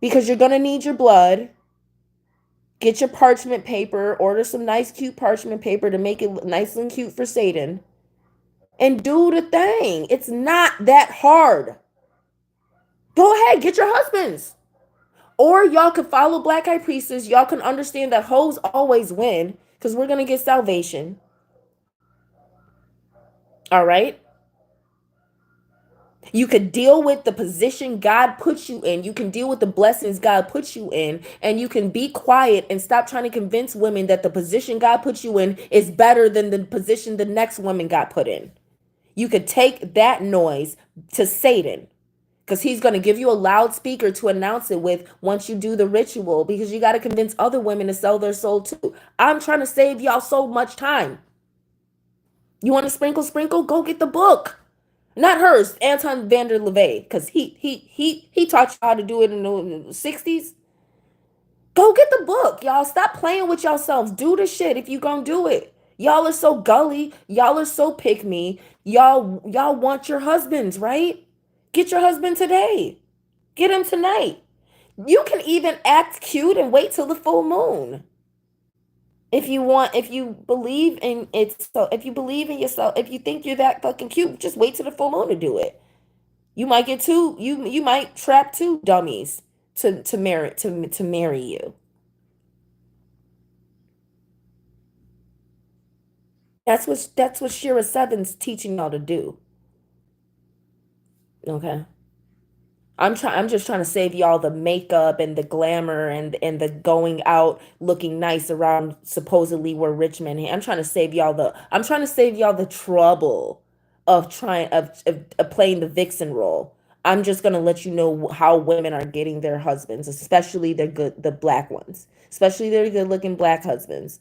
because you're gonna need your blood. Get your parchment paper. Order some nice, cute parchment paper to make it nice and cute for Satan. And do the thing. It's not that hard. Go ahead, get your husbands. Or y'all can follow Black Eyed Priestess. Y'all can understand that hoes always win because we're gonna get salvation. All right. You could deal with the position God puts you in. You can deal with the blessings God puts you in. And you can be quiet and stop trying to convince women that the position God puts you in is better than the position the next woman got put in. You could take that noise to Satan because he's going to give you a loudspeaker to announce it with once you do the ritual because you got to convince other women to sell their soul too. I'm trying to save y'all so much time. You want to sprinkle, sprinkle? Go get the book. Not hers, Anton van der Levey, because he taught you how to do it in the 60s. Go get the book, y'all. Stop playing with yourselves. Do the shit if you gonna do it. Y'all are so gully. Y'all are so pick me. Y'all want your husbands, right? Get your husband today. Get him tonight. You can even act cute and wait till the full moon. If you want, if you believe in it, so if you believe in yourself, if you think you're that fucking cute, just wait till the full moon to do it. You might get two, you might trap two dummies to marry you. That's what Shira Seven's teaching y'all to do. Okay. I'm just trying to save y'all the makeup and the glamour and the going out looking nice around supposedly where rich men. I'm trying to save y'all the trouble of trying of playing the vixen role. I'm just gonna let you know how women are getting their husbands, especially the black ones, especially their good looking black husbands.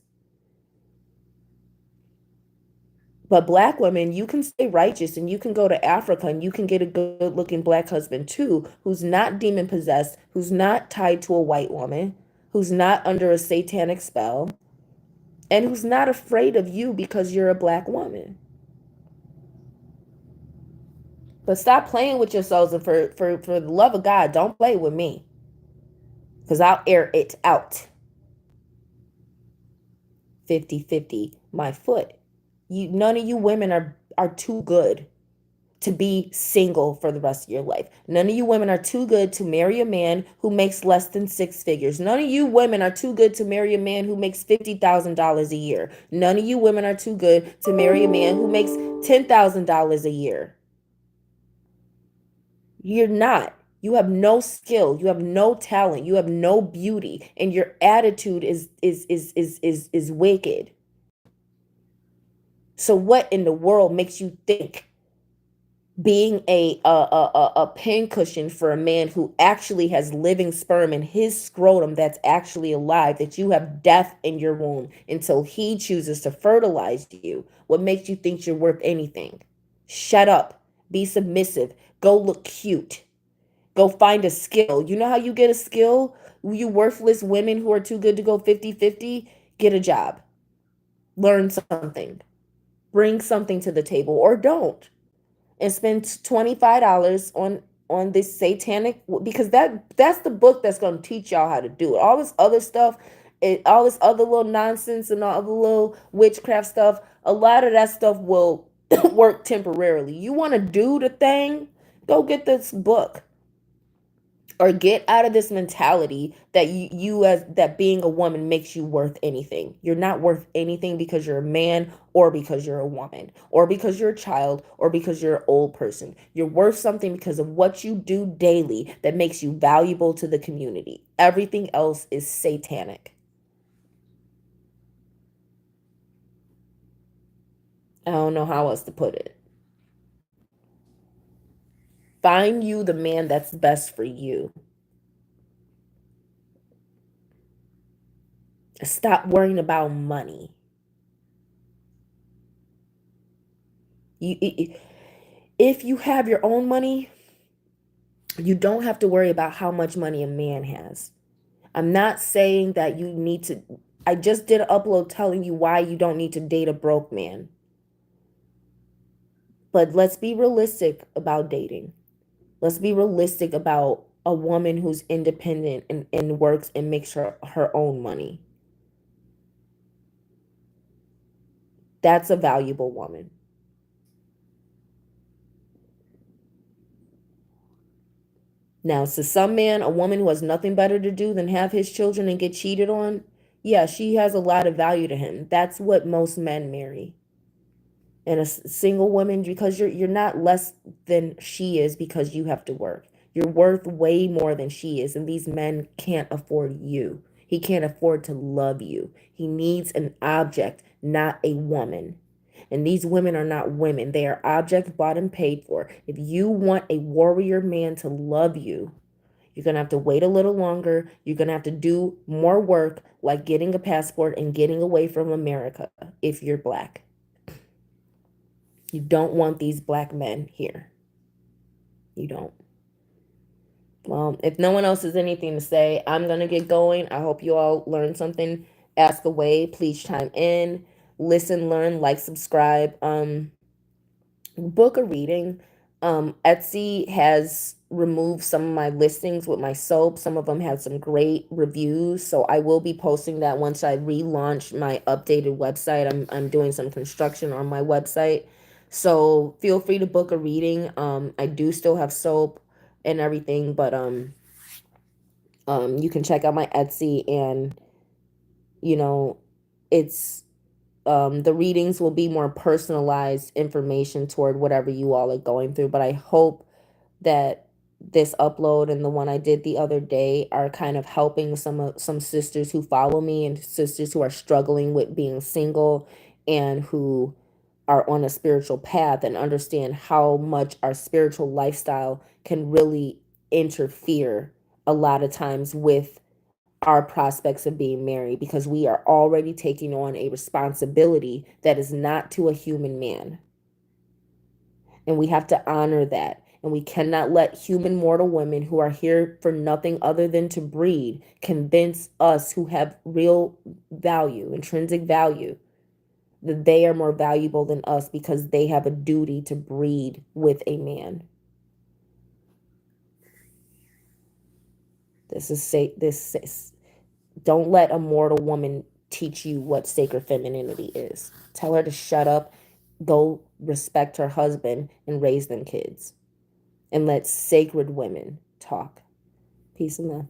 But black women, you can stay righteous and you can go to Africa and you can get a good looking black husband too, who's not demon possessed, who's not tied to a white woman, who's not under a satanic spell, and who's not afraid of you because you're a black woman. But stop playing with yourselves and for the love of God, don't play with me. Because I'll air it out 50-50 my foot. None of you women are too good to be single for the rest of your life. None of you women are too good to marry a man who makes less than six figures. None of you women are too good to marry a man who makes $50,000 a year. None of you women are too good to marry a man who makes $10,000 a year. You're not. You have no skill, you have no talent, you have no beauty, and your attitude is wicked. So what in the world makes you think being a pincushion for a man who actually has living sperm in his scrotum that's actually alive, that you have death in your womb until he chooses to fertilize you? What makes you think you're worth anything? Shut up. Be submissive. Go look cute. Go find a skill. You know how you get a skill? You worthless women who are too good to go 50-50, get a job. Learn something. Bring something to the table or don't. And spend $25 on this satanic, because that's the book that's going to teach y'all how to do it. All this other stuff, all this other little nonsense and all the little witchcraft stuff, a lot of that stuff will work temporarily. You want to do the thing, go get this book. Or get out of this mentality that you as that being a woman makes you worth anything. You're not worth anything because you're a man or because you're a woman or because you're a child or because you're an old person. You're worth something because of what you do daily that makes you valuable to the community. Everything else is satanic. I don't know how else to put it. Find you the man that's best for you. Stop worrying about money. If you have your own money, you don't have to worry about how much money a man has. I'm not saying that you need to. I just did an upload telling you why you don't need to date a broke man. But let's be realistic about dating. Let's be realistic about a woman who's independent and works and makes her own money. That's a valuable woman. Now, to some man, a woman who has nothing better to do than have his children and get cheated on, yeah, she has a lot of value to him. That's what most men marry. And a single woman, because you're not less than she is because you have to work. You're worth way more than she is, and these men can't afford you. He can't afford to love you. He needs an object, not a woman. And these women are not women. They are objects bought and paid for. If you want a warrior man to love you, you're going to have to wait a little longer. You're going to have to do more work, like getting a passport and getting away from America if you're black. You don't want these black men here. You don't. Well, if no one else has anything to say, I'm going to get going. I hope you all learned something. Ask away. Please chime in. Listen, learn, like, subscribe. Book a reading. Etsy has removed some of my listings with my soap. Some of them have some great reviews, so I will be posting that once I relaunch my updated website. I'm doing some construction on my website, so feel free to book a reading. I do still have soap and everything, but you can check out my Etsy, and you know, it's the readings will be more personalized information toward whatever you all are going through. But I hope that this upload and the one I did the other day are kind of helping some sisters who follow me and sisters who are struggling with being single and who are on a spiritual path and understand how much our spiritual lifestyle can really interfere a lot of times with our prospects of being married, because we are already taking on a responsibility that is not to a human man. And we have to honor that. And we cannot let human mortal women who are here for nothing other than to breed convince us who have real value, intrinsic value, that they are more valuable than us because they have a duty to breed with a man. This don't let a mortal woman teach you what sacred femininity is. Tell her to shut up, go respect her husband, and raise them kids. And let sacred women talk. Peace and love.